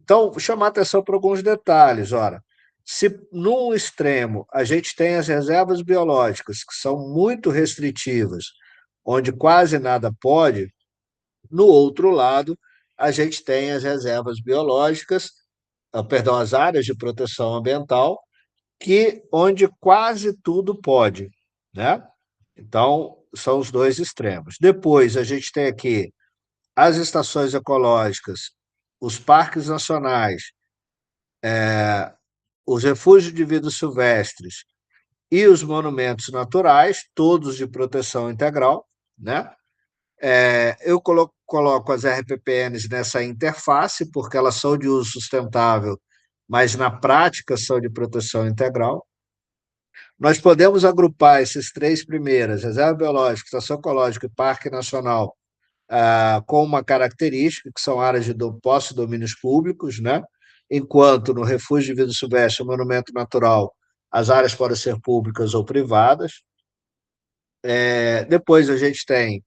Então, vou chamar a atenção para alguns detalhes. Ora, se num extremo a gente tem as reservas biológicas, que são muito restritivas, onde quase nada pode, no outro lado, a gente tem as reservas biológicas, perdão, as áreas de proteção ambiental, onde quase tudo pode, né? Então, são os dois extremos. Depois, a gente tem aqui as estações ecológicas, os parques nacionais, os refúgios de vida silvestres e os monumentos naturais, todos de proteção integral, né? Eu coloco as RPPNs nessa interface, porque elas são de uso sustentável, mas na prática são de proteção integral. Nós podemos agrupar esses três primeiras, reserva biológica, estação ecológica e parque nacional, com uma característica, que são áreas de posse e domínios públicos, né? Enquanto no refúgio de vida silvestre, monumento natural, as áreas podem ser públicas ou privadas. Depois a gente tem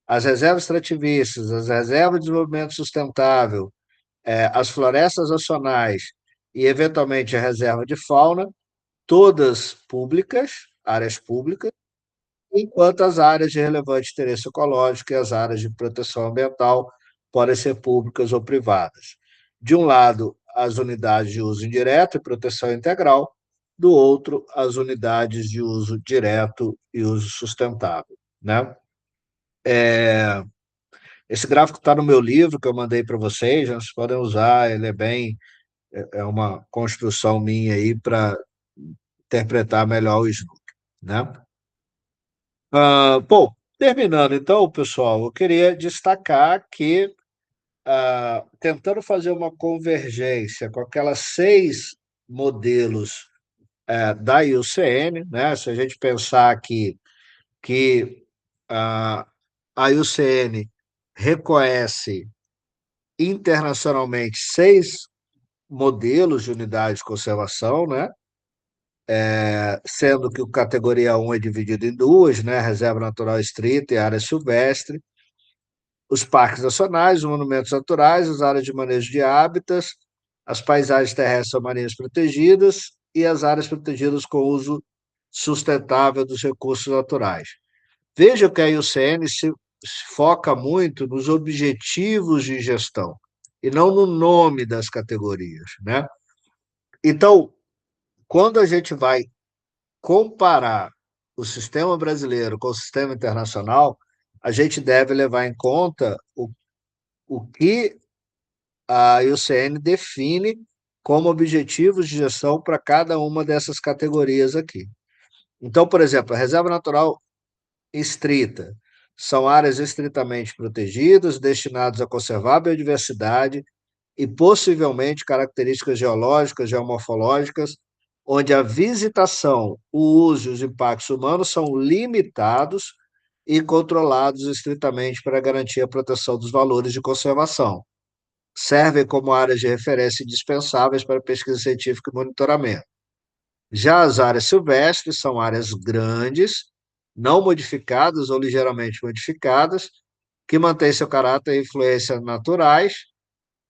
as reservas extrativistas, as reservas de desenvolvimento sustentável, as florestas nacionais e, eventualmente, a reserva de fauna, todas públicas, áreas públicas, enquanto as áreas de relevante interesse ecológico e as áreas de proteção ambiental podem ser públicas ou privadas. De um lado, as unidades de uso indireto e proteção integral, do outro, as unidades de uso direto e uso sustentável, né? Esse gráfico está no meu livro que eu mandei para vocês, vocês podem usar, ele é uma construção minha aí para interpretar melhor o Snook, né? Bom, terminando então, pessoal, eu queria destacar que, tentando fazer uma convergência com aquelas 6 modelos da IUCN, né? Se a gente pensar aqui que a IUCN reconhece internacionalmente 6 modelos de unidade de conservação, né? Sendo que o categoria 1 é dividido em duas, né? Reserva natural estrita e área silvestre, os parques nacionais, os monumentos naturais, as áreas de manejo de hábitats, as paisagens terrestres ou marinhas protegidas e as áreas protegidas com uso sustentável dos recursos naturais. Veja que a IUCN se foca muito nos objetivos de gestão e não no nome das categorias, né? Então, quando a gente vai comparar o sistema brasileiro com o sistema internacional, a gente deve levar em conta o que a IUCN define como objetivos de gestão para cada uma dessas categorias aqui. Então, por exemplo, a reserva natural estrita são áreas estritamente protegidas, destinadas a conservar a biodiversidade e possivelmente características geológicas, geomorfológicas, onde a visitação, o uso e os impactos humanos são limitados e controlados estritamente para garantir a proteção dos valores de conservação. Servem como áreas de referência indispensáveis para pesquisa científica e monitoramento. Já as áreas silvestres são áreas grandes, não modificadas ou ligeiramente modificadas, que mantêm seu caráter e influência naturais,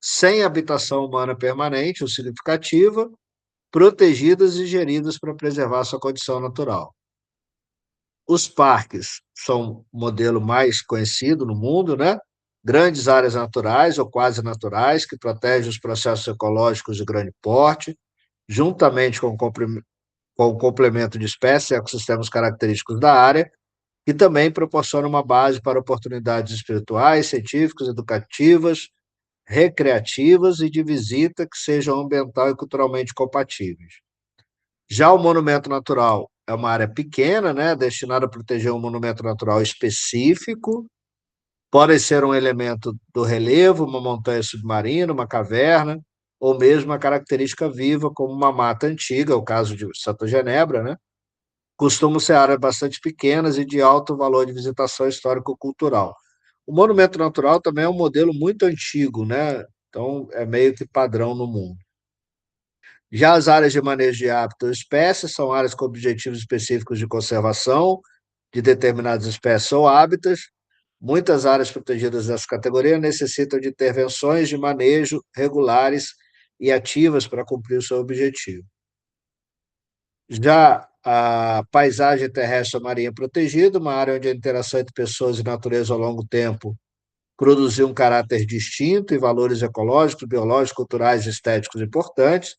sem habitação humana permanente ou significativa, protegidas e geridas para preservar sua condição natural. Os parques são o modelo mais conhecido no mundo, né? Grandes áreas naturais ou quase naturais que protegem os processos ecológicos de grande porte, juntamente com o complemento de espécies e ecossistemas característicos da área, e também proporciona uma base para oportunidades espirituais, científicas, educativas, recreativas e de visita que sejam ambiental e culturalmente compatíveis. Já o monumento natural é uma área pequena, né, destinada a proteger um monumento natural específico. Pode ser um elemento do relevo, uma montanha submarina, uma caverna, ou mesmo uma característica viva, como uma mata antiga, o caso de Santa Genebra, né? Costumam ser áreas bastante pequenas e de alto valor de visitação histórico-cultural. O monumento natural também é um modelo muito antigo, né? Então, é meio que padrão no mundo. Já as áreas de manejo de hábitat ou espécies são áreas com objetivos específicos de conservação de determinadas espécies ou hábitats. Muitas áreas protegidas dessa categoria necessitam de intervenções de manejo regulares e ativas para cumprir o seu objetivo. Já a paisagem terrestre marinha protegida, uma área onde a interação entre pessoas e natureza ao longo tempo produziu um caráter distinto e valores ecológicos, biológicos, culturais e estéticos importantes,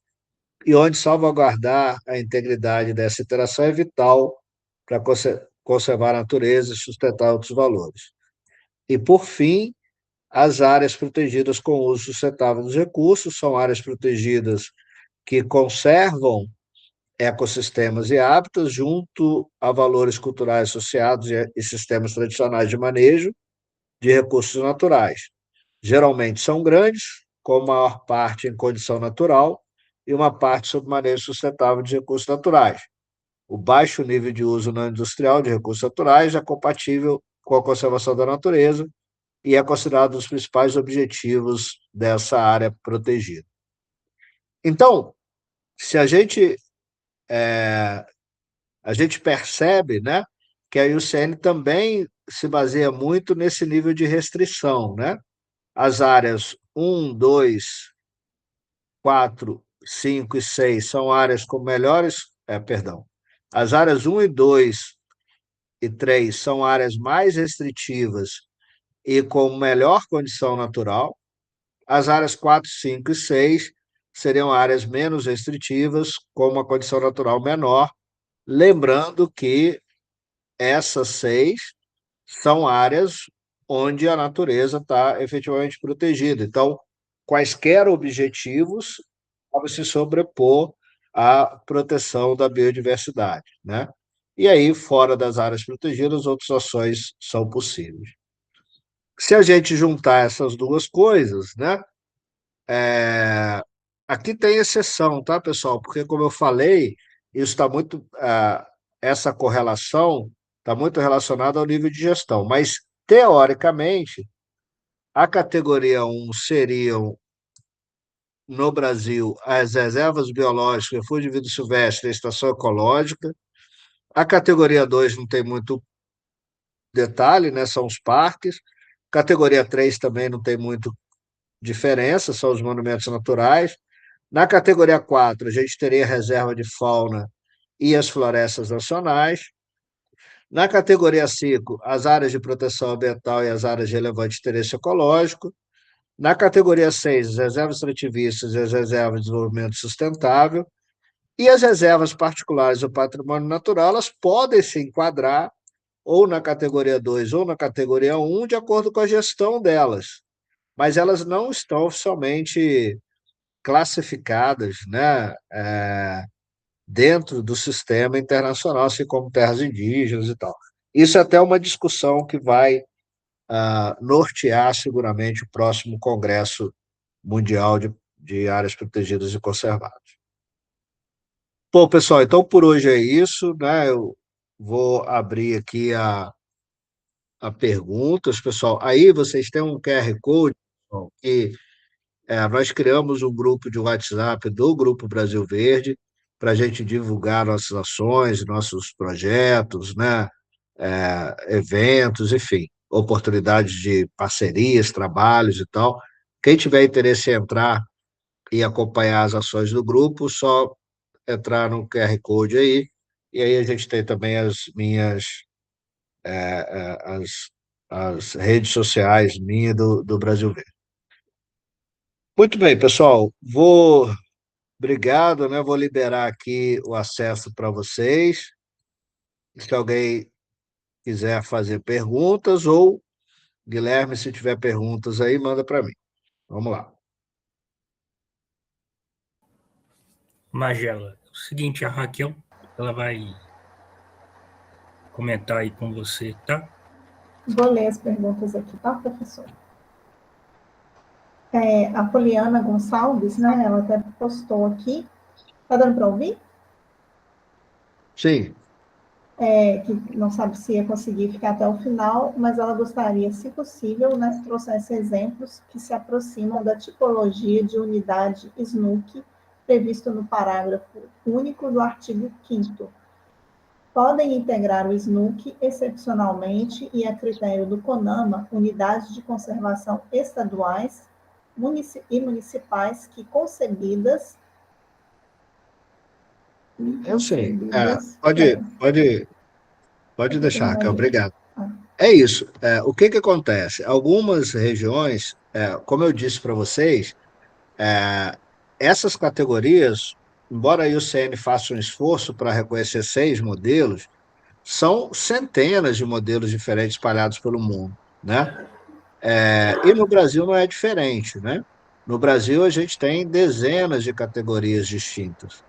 e onde salvaguardar a integridade dessa interação é vital para conservar a natureza e sustentar outros valores. E, por fim, as áreas protegidas com uso sustentável dos recursos são áreas protegidas que conservam ecossistemas e hábitats junto a valores culturais associados e sistemas tradicionais de manejo de recursos naturais. Geralmente são grandes, com a maior parte em condição natural e uma parte sob manejo sustentável de recursos naturais. O baixo nível de uso não industrial de recursos naturais é compatível com a conservação da natureza e é considerado um dos principais objetivos dessa área protegida. Então, se a gente percebe, né, que a IUCN também se baseia muito nesse nível de restrição, né? As áreas 1, 2, 4, 5 e 6 são áreas com melhores, perdão. As áreas 1 e 2 e 3 são áreas mais restritivas e com melhor condição natural. As áreas 4, 5 e 6 seriam áreas menos restritivas, com uma condição natural menor, lembrando que essas 6 são áreas onde a natureza está efetivamente protegida. Então, quaisquer objetivos podem se sobrepor à proteção da biodiversidade, né? E aí, fora das áreas protegidas, outras ações são possíveis. Se a gente juntar essas duas coisas, né? Aqui tem exceção, tá, pessoal? Porque, como eu falei, isso está muito. Essa correlação está muito relacionada ao nível de gestão, mas, teoricamente, a categoria 1 seriam, no Brasil, as reservas biológicas, refúgio de vida silvestre e estação ecológica. A categoria 2 não tem muito detalhe, né? São os parques. Categoria 3 também não tem muito diferença, são os monumentos naturais. Na categoria 4, a gente teria a reserva de fauna e as florestas nacionais. Na categoria 5, as áreas de proteção ambiental e as áreas de relevante interesse ecológico. Na categoria 6, as reservas extrativistas e as reservas de desenvolvimento sustentável. E as reservas particulares do patrimônio natural, elas podem se enquadrar ou na categoria 2 ou na categoria 1, de acordo com a gestão delas. Mas elas não estão oficialmente classificadas, né, dentro do sistema internacional, assim como terras indígenas e tal. Isso é até uma discussão que vai nortear seguramente o próximo Congresso Mundial de Áreas Protegidas e Conservadas. Bom, pessoal, então por hoje é isso, né? Eu vou abrir aqui a perguntas, pessoal. Aí vocês têm um QR Code, pessoal, que nós criamos um grupo de WhatsApp do Grupo Brasil Verde para a gente divulgar nossas ações, nossos projetos, né? Eventos, enfim, oportunidades de parcerias, trabalhos e tal. Quem tiver interesse em entrar e acompanhar as ações do grupo, só entrar no QR Code aí, e aí a gente tem também as, as redes sociais minha do Brasil Verde. Muito bem, pessoal, obrigado, né? Vou liberar aqui o acesso para vocês. Se alguém quiser fazer perguntas, ou Guilherme, se tiver perguntas aí, manda para mim. Vamos lá. Magela, é o seguinte, a Raquel, ela vai comentar aí com você, tá? Vou ler as perguntas aqui, tá, professor? A Poliana Gonçalves, né, ela até postou aqui. Tá dando para ouvir? Sim. Que não sabe se ia conseguir ficar até o final, mas ela gostaria, se possível, né, que trouxesse exemplos que se aproximam da tipologia de unidade SNUC previsto no parágrafo único do artigo 5º. Podem integrar o SNUC, excepcionalmente, e a critério do CONAMA, unidades de conservação estaduais e municipais que concebidas... Eu sei. Pode deixar, Raquel, obrigado. É isso. O que acontece? Algumas regiões, como eu disse para vocês, essas categorias, embora a IUCN faça um esforço para reconhecer 6 modelos, são centenas de modelos diferentes espalhados pelo mundo, né? E no Brasil não é diferente, né? No Brasil a gente tem dezenas de categorias distintas.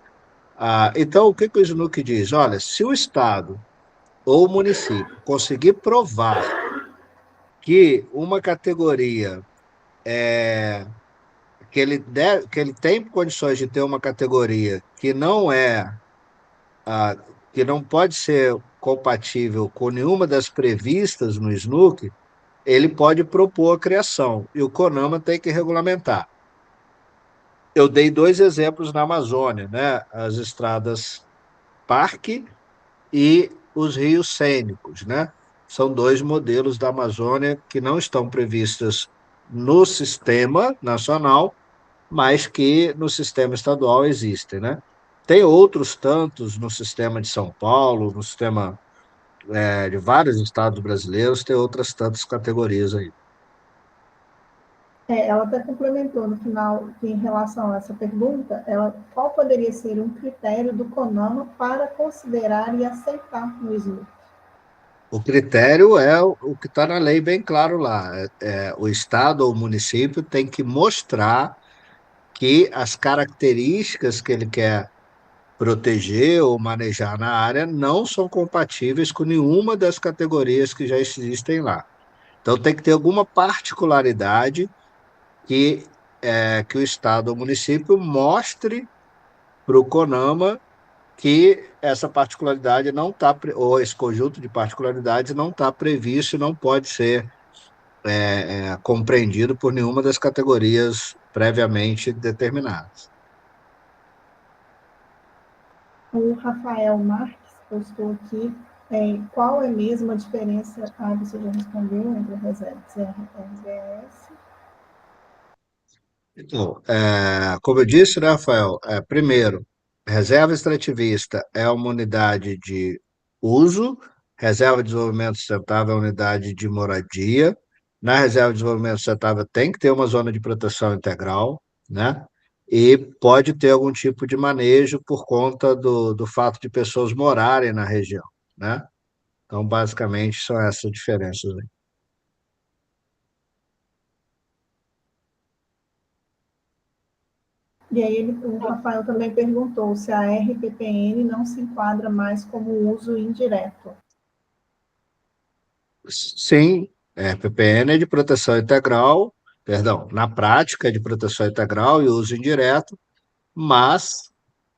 Então, o que o SNUC diz? Olha, se o Estado ou o município conseguir provar que uma categoria que ele tem condições de ter uma categoria que não pode ser compatível com nenhuma das previstas no SNUC, ele pode propor a criação, e o CONAMA tem que regulamentar. Eu dei 2 exemplos na Amazônia, né? As estradas parque e os rios cênicos, né? São 2 modelos da Amazônia que não estão previstos no sistema nacional, mas que no sistema estadual existem, né? Tem outros tantos no sistema de São Paulo, no sistema de vários estados brasileiros, tem outras tantas categorias aí. Ela até complementou no final, que em relação a essa pergunta, qual poderia ser um critério do CONAMA para considerar e aceitar no SNUC? O critério é o que está na lei bem claro lá. O Estado ou o município tem que mostrar que as características que ele quer proteger ou manejar na área não são compatíveis com nenhuma das categorias que já existem lá. Então, tem que ter alguma particularidade que o Estado ou o município mostre para o CONAMA que essa particularidade não está, ou esse conjunto de particularidades não está previsto e não pode ser compreendido por nenhuma das categorias previamente determinadas. O Rafael Marques postou aqui qual é mesmo a diferença, você já respondeu, entre reservas e RBS? Então, como eu disse, né, Rafael, primeiro, reserva extrativista é uma unidade de uso, reserva de desenvolvimento sustentável é uma unidade de moradia. Na reserva de desenvolvimento sustentável tem que ter uma zona de proteção integral, né? E pode ter algum tipo de manejo por conta do fato de pessoas morarem na região, né? Então, basicamente, são essas diferenças aí. E aí o Rafael também perguntou se a RPPN não se enquadra mais como uso indireto. Sim, PPN é de proteção integral, perdão, na prática é de proteção integral e uso indireto, mas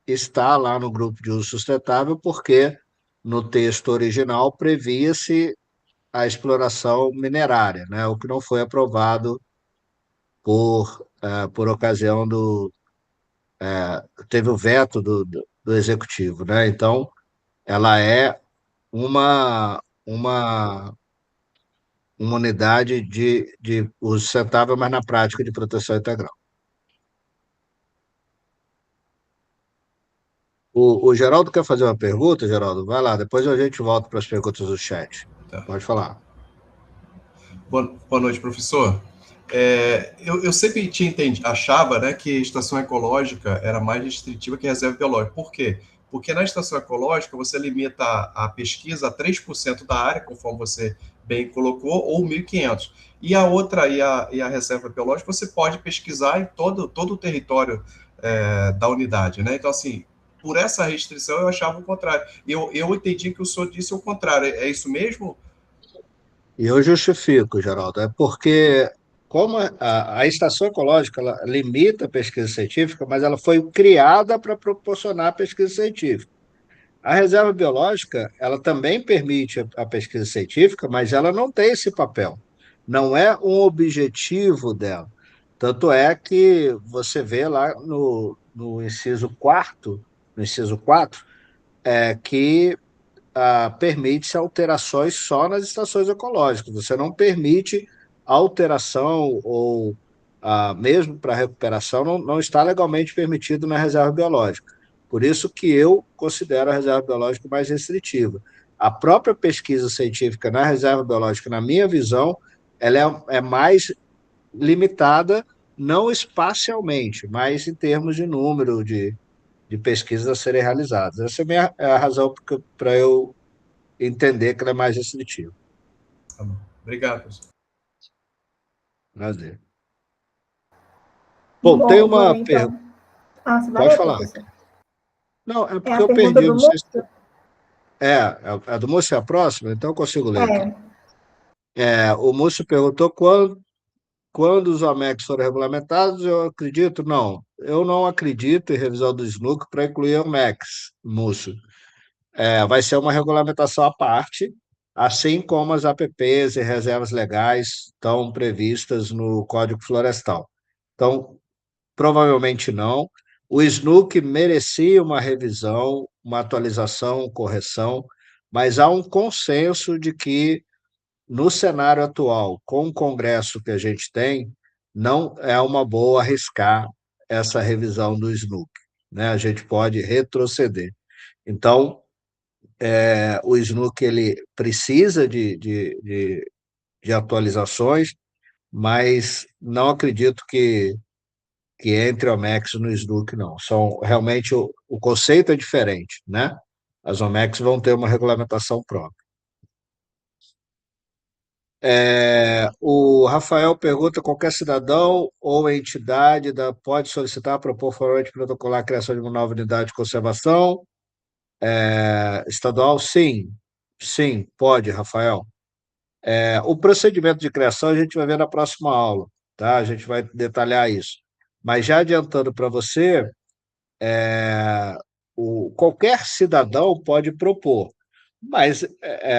está lá no grupo de uso sustentável porque no texto original previa-se a exploração minerária, né? O que não foi aprovado por ocasião teve o veto do executivo, né? Então, ela é uma uma unidade de uso sustentável, mas na prática de proteção integral. O Geraldo quer fazer uma pergunta, Geraldo? Vai lá, depois a gente volta para as perguntas do chat. Tá. Pode falar. Boa noite, professor. Eu sempre achava, né, que estação ecológica era mais restritiva que reserva biológica. Por quê? Porque na estação ecológica você limita a pesquisa a 3% da área, conforme você bem colocou, ou 1.500. E a outra, e a reserva biológica, você pode pesquisar em todo o território da unidade, né? Então, assim, por essa restrição eu achava o contrário. Eu entendi que o senhor disse o contrário. É isso mesmo? E eu justifico, Geraldo, é porque como a estação ecológica ela limita a pesquisa científica, mas ela foi criada para proporcionar pesquisa científica. A reserva biológica, ela também permite a pesquisa científica, mas ela não tem esse papel. Não é um objetivo dela. Tanto é que você vê lá no inciso quarto, no inciso 4, que permite-se alterações só nas estações ecológicas. Você não permite alteração ou mesmo para recuperação, não está legalmente permitido na reserva biológica. Por isso que eu considero a reserva biológica mais restritiva. A própria pesquisa científica na reserva biológica, na minha visão, ela é mais limitada, não espacialmente, mas em termos de número de pesquisas a serem realizadas. Essa é a razão para eu entender que ela é mais restritiva. Tá bom. Obrigado, professor. Prazer. Bom, tem Bom, vou uma ler pergunta. então. Ah, você vai Pode ler, falar. professor? Não, é É porque a eu pergunta perdi. do Não sei se... Múcio? A do Múcio é a próxima, então eu consigo ler aqui. É, O Múcio perguntou quando os OMEX foram regulamentados, eu acredito, não. Eu não acredito em revisão do SNUC para incluir OMEX, Múcio. Vai ser uma regulamentação à parte, assim como as APPs e reservas legais estão previstas no Código Florestal. Então, provavelmente não. O SNUC merecia uma revisão, uma atualização, correção, mas há um consenso de que, no cenário atual, com o Congresso que a gente tem, não é uma boa arriscar essa revisão do SNUC, né? A gente pode retroceder. Então, o SNUC ele precisa de atualizações, mas não acredito que entre OMEX no SNUC, não. São realmente o conceito é diferente, né? As OMEX vão ter uma regulamentação própria. O Rafael pergunta: qualquer cidadão ou entidade pode solicitar, propor formalmente protocolar a criação de uma nova unidade de conservação estadual? Sim, sim, pode, Rafael. O procedimento de criação a gente vai ver na próxima aula, tá? A gente vai detalhar isso. Mas já adiantando para você, qualquer cidadão pode propor, mas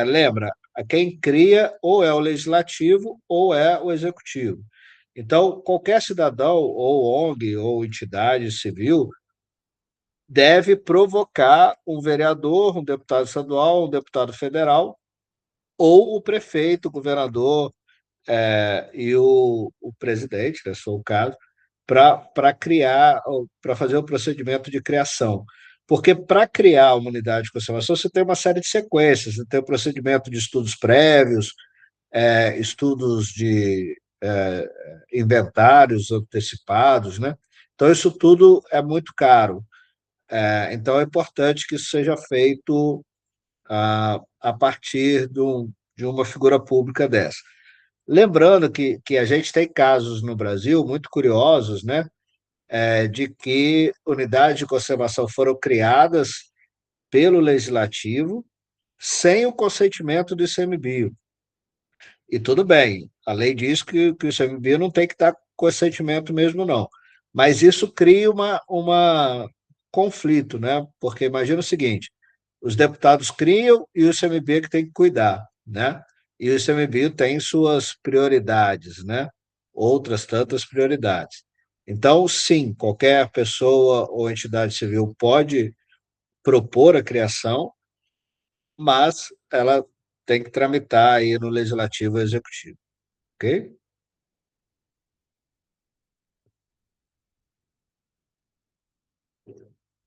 lembra, quem cria ou é o legislativo ou é o executivo. Então, qualquer cidadão, ou ONG, ou entidade civil, deve provocar um vereador, um deputado estadual, um deputado federal, ou o prefeito, o governador e o presidente, né, se for o caso, para criar, para fazer o procedimento de criação. Porque para criar uma unidade de conservação, você tem uma série de sequências, você tem o procedimento de estudos prévios, estudos de inventários antecipados, né? Então, isso tudo é muito caro. Então, é importante que isso seja feito a partir de uma figura pública dessa. Lembrando que a gente tem casos no Brasil muito curiosos, né? De que unidades de conservação foram criadas pelo legislativo sem o consentimento do ICMBio. E tudo bem, a lei diz que o ICMBio não tem que dar consentimento mesmo, não. Mas isso cria uma conflito, né? Porque imagina o seguinte: os deputados criam e o ICMBio é que tem que cuidar, né? E o ICMBio tem suas prioridades, né? Outras tantas prioridades. Então, sim, qualquer pessoa ou entidade civil pode propor a criação, mas ela tem que tramitar aí no legislativo e executivo, ok?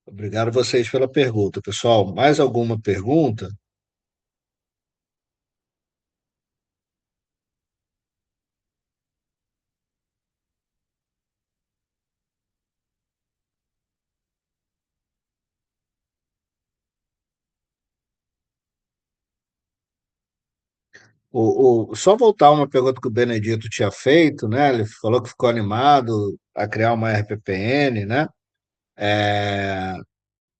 Obrigado a vocês pela pergunta, pessoal. Mais alguma pergunta? Só voltar uma pergunta que o Benedito tinha feito, né? Ele falou que ficou animado a criar uma RPPN, né? É,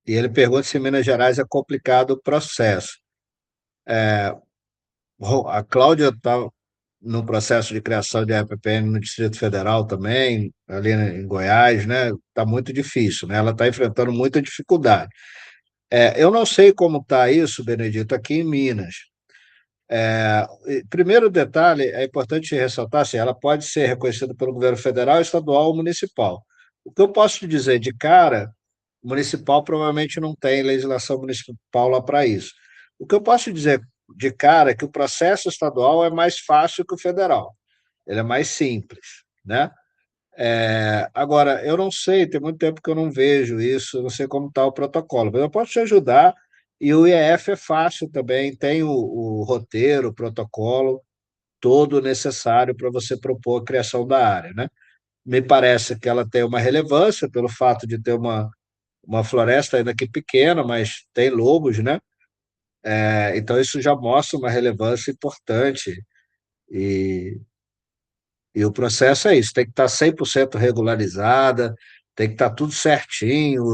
e ele pergunta se em Minas Gerais é complicado o processo. Bom, a Cláudia está no processo de criação de RPPN no Distrito Federal também, ali em Goiás, né? Está muito difícil, né? Ela está enfrentando muita dificuldade. Eu não sei como está isso, Benedito, aqui em Minas. Primeiro detalhe, é importante ressaltar, assim, ela pode ser reconhecida pelo governo federal, estadual ou municipal. O que eu posso te dizer de cara, municipal provavelmente não tem legislação municipal lá para isso. O que eu posso te dizer de cara é que o processo estadual é mais fácil que o federal, ele é mais simples, né? Agora, eu não sei, tem muito tempo que eu não vejo isso, eu não sei como está o protocolo, mas eu posso te ajudar, e o IEF é fácil também, tem o roteiro, o protocolo, todo necessário para você propor a criação da área, né? Me parece que ela tem uma relevância pelo fato de ter uma floresta ainda que pequena, mas tem lobos, né? Então isso já mostra uma relevância importante e, e o processo é isso, tem que estar 100% regularizada, tem que estar tudo certinho,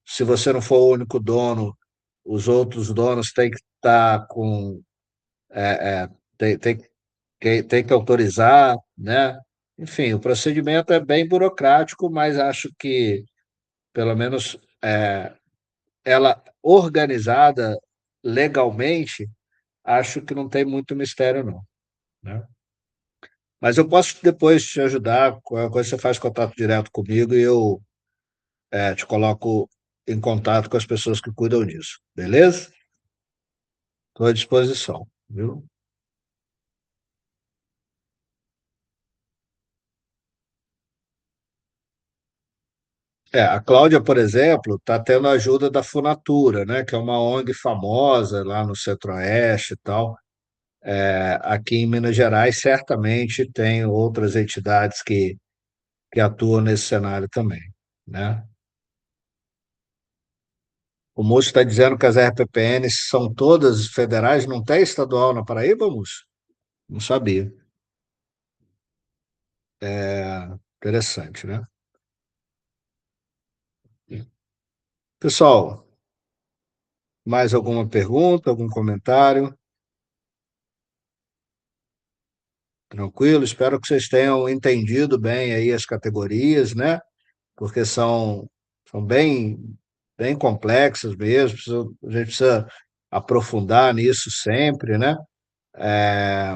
se você não for o único dono, os outros donos têm que estar com, tem, tem, tem que autorizar, né? Enfim, o procedimento é bem burocrático, mas acho que, pelo menos, ela organizada legalmente, acho que não tem muito mistério, não, né? Mas eu posso depois te ajudar, qualquer coisa você faz contato direto comigo e eu te coloco em contato com as pessoas que cuidam disso, beleza? Estou à disposição, viu? A Cláudia, por exemplo, está tendo a ajuda da Funatura, né, que é uma ONG famosa lá no Centro-Oeste e tal. Aqui em Minas Gerais, certamente tem outras entidades que atuam nesse cenário também, né? O Múcio está dizendo que as RPPNs são todas federais, não tem estadual na Paraíba, Múcio? Não sabia. Interessante, né? Pessoal, mais alguma pergunta, algum comentário? Tranquilo? Espero que vocês tenham entendido bem aí as categorias, né? Porque são bem complexas mesmo, a gente precisa aprofundar nisso sempre, né?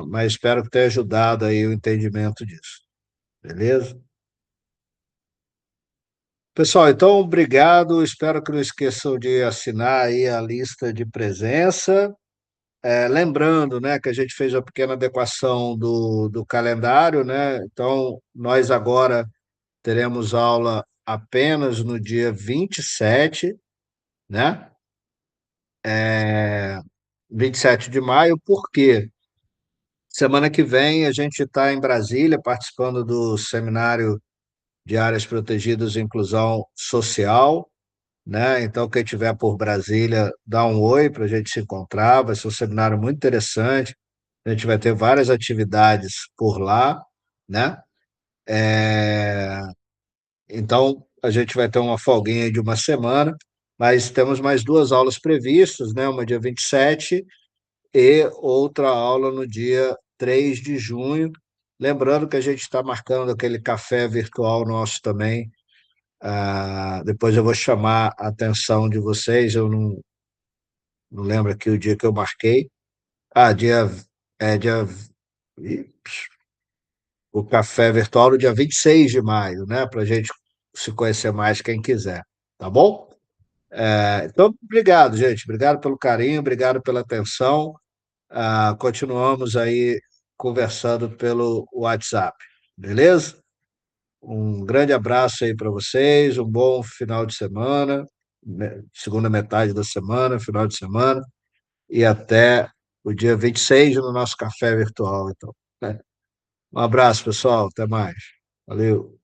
Mas espero que tenha ajudado aí o entendimento disso, beleza? Pessoal, então, obrigado. Espero que não esqueçam de assinar aí a lista de presença. Lembrando, né, que a gente fez uma pequena adequação do calendário, né? Então, nós agora teremos aula apenas no dia 27, né? 27 de maio, por quê? Semana que vem a gente está em Brasília participando do seminário de áreas protegidas e inclusão social, né? Então, quem estiver por Brasília, dá um oi para a gente se encontrar. Vai ser um seminário muito interessante. A gente vai ter várias atividades por lá, né? É, Então, a gente vai ter uma folguinha de uma semana, mas temos mais duas aulas previstas, né? Uma dia 27 e outra aula no dia 3 de junho. Lembrando que a gente está marcando aquele café virtual nosso também. Depois eu vou chamar a atenção de vocês, eu não lembro aqui o dia que eu marquei. Dia. Ih, O café virtual no dia 26 de maio, né? Para a gente se conhecer mais, quem quiser, tá bom? Então, obrigado, gente. Obrigado pelo carinho, obrigado pela atenção. Continuamos aí conversando pelo WhatsApp, beleza? Um grande abraço aí para vocês, um bom final de semana, segunda metade da semana, final de semana, e até o dia 26 no nosso café virtual, então. Um abraço, pessoal, até mais. Valeu.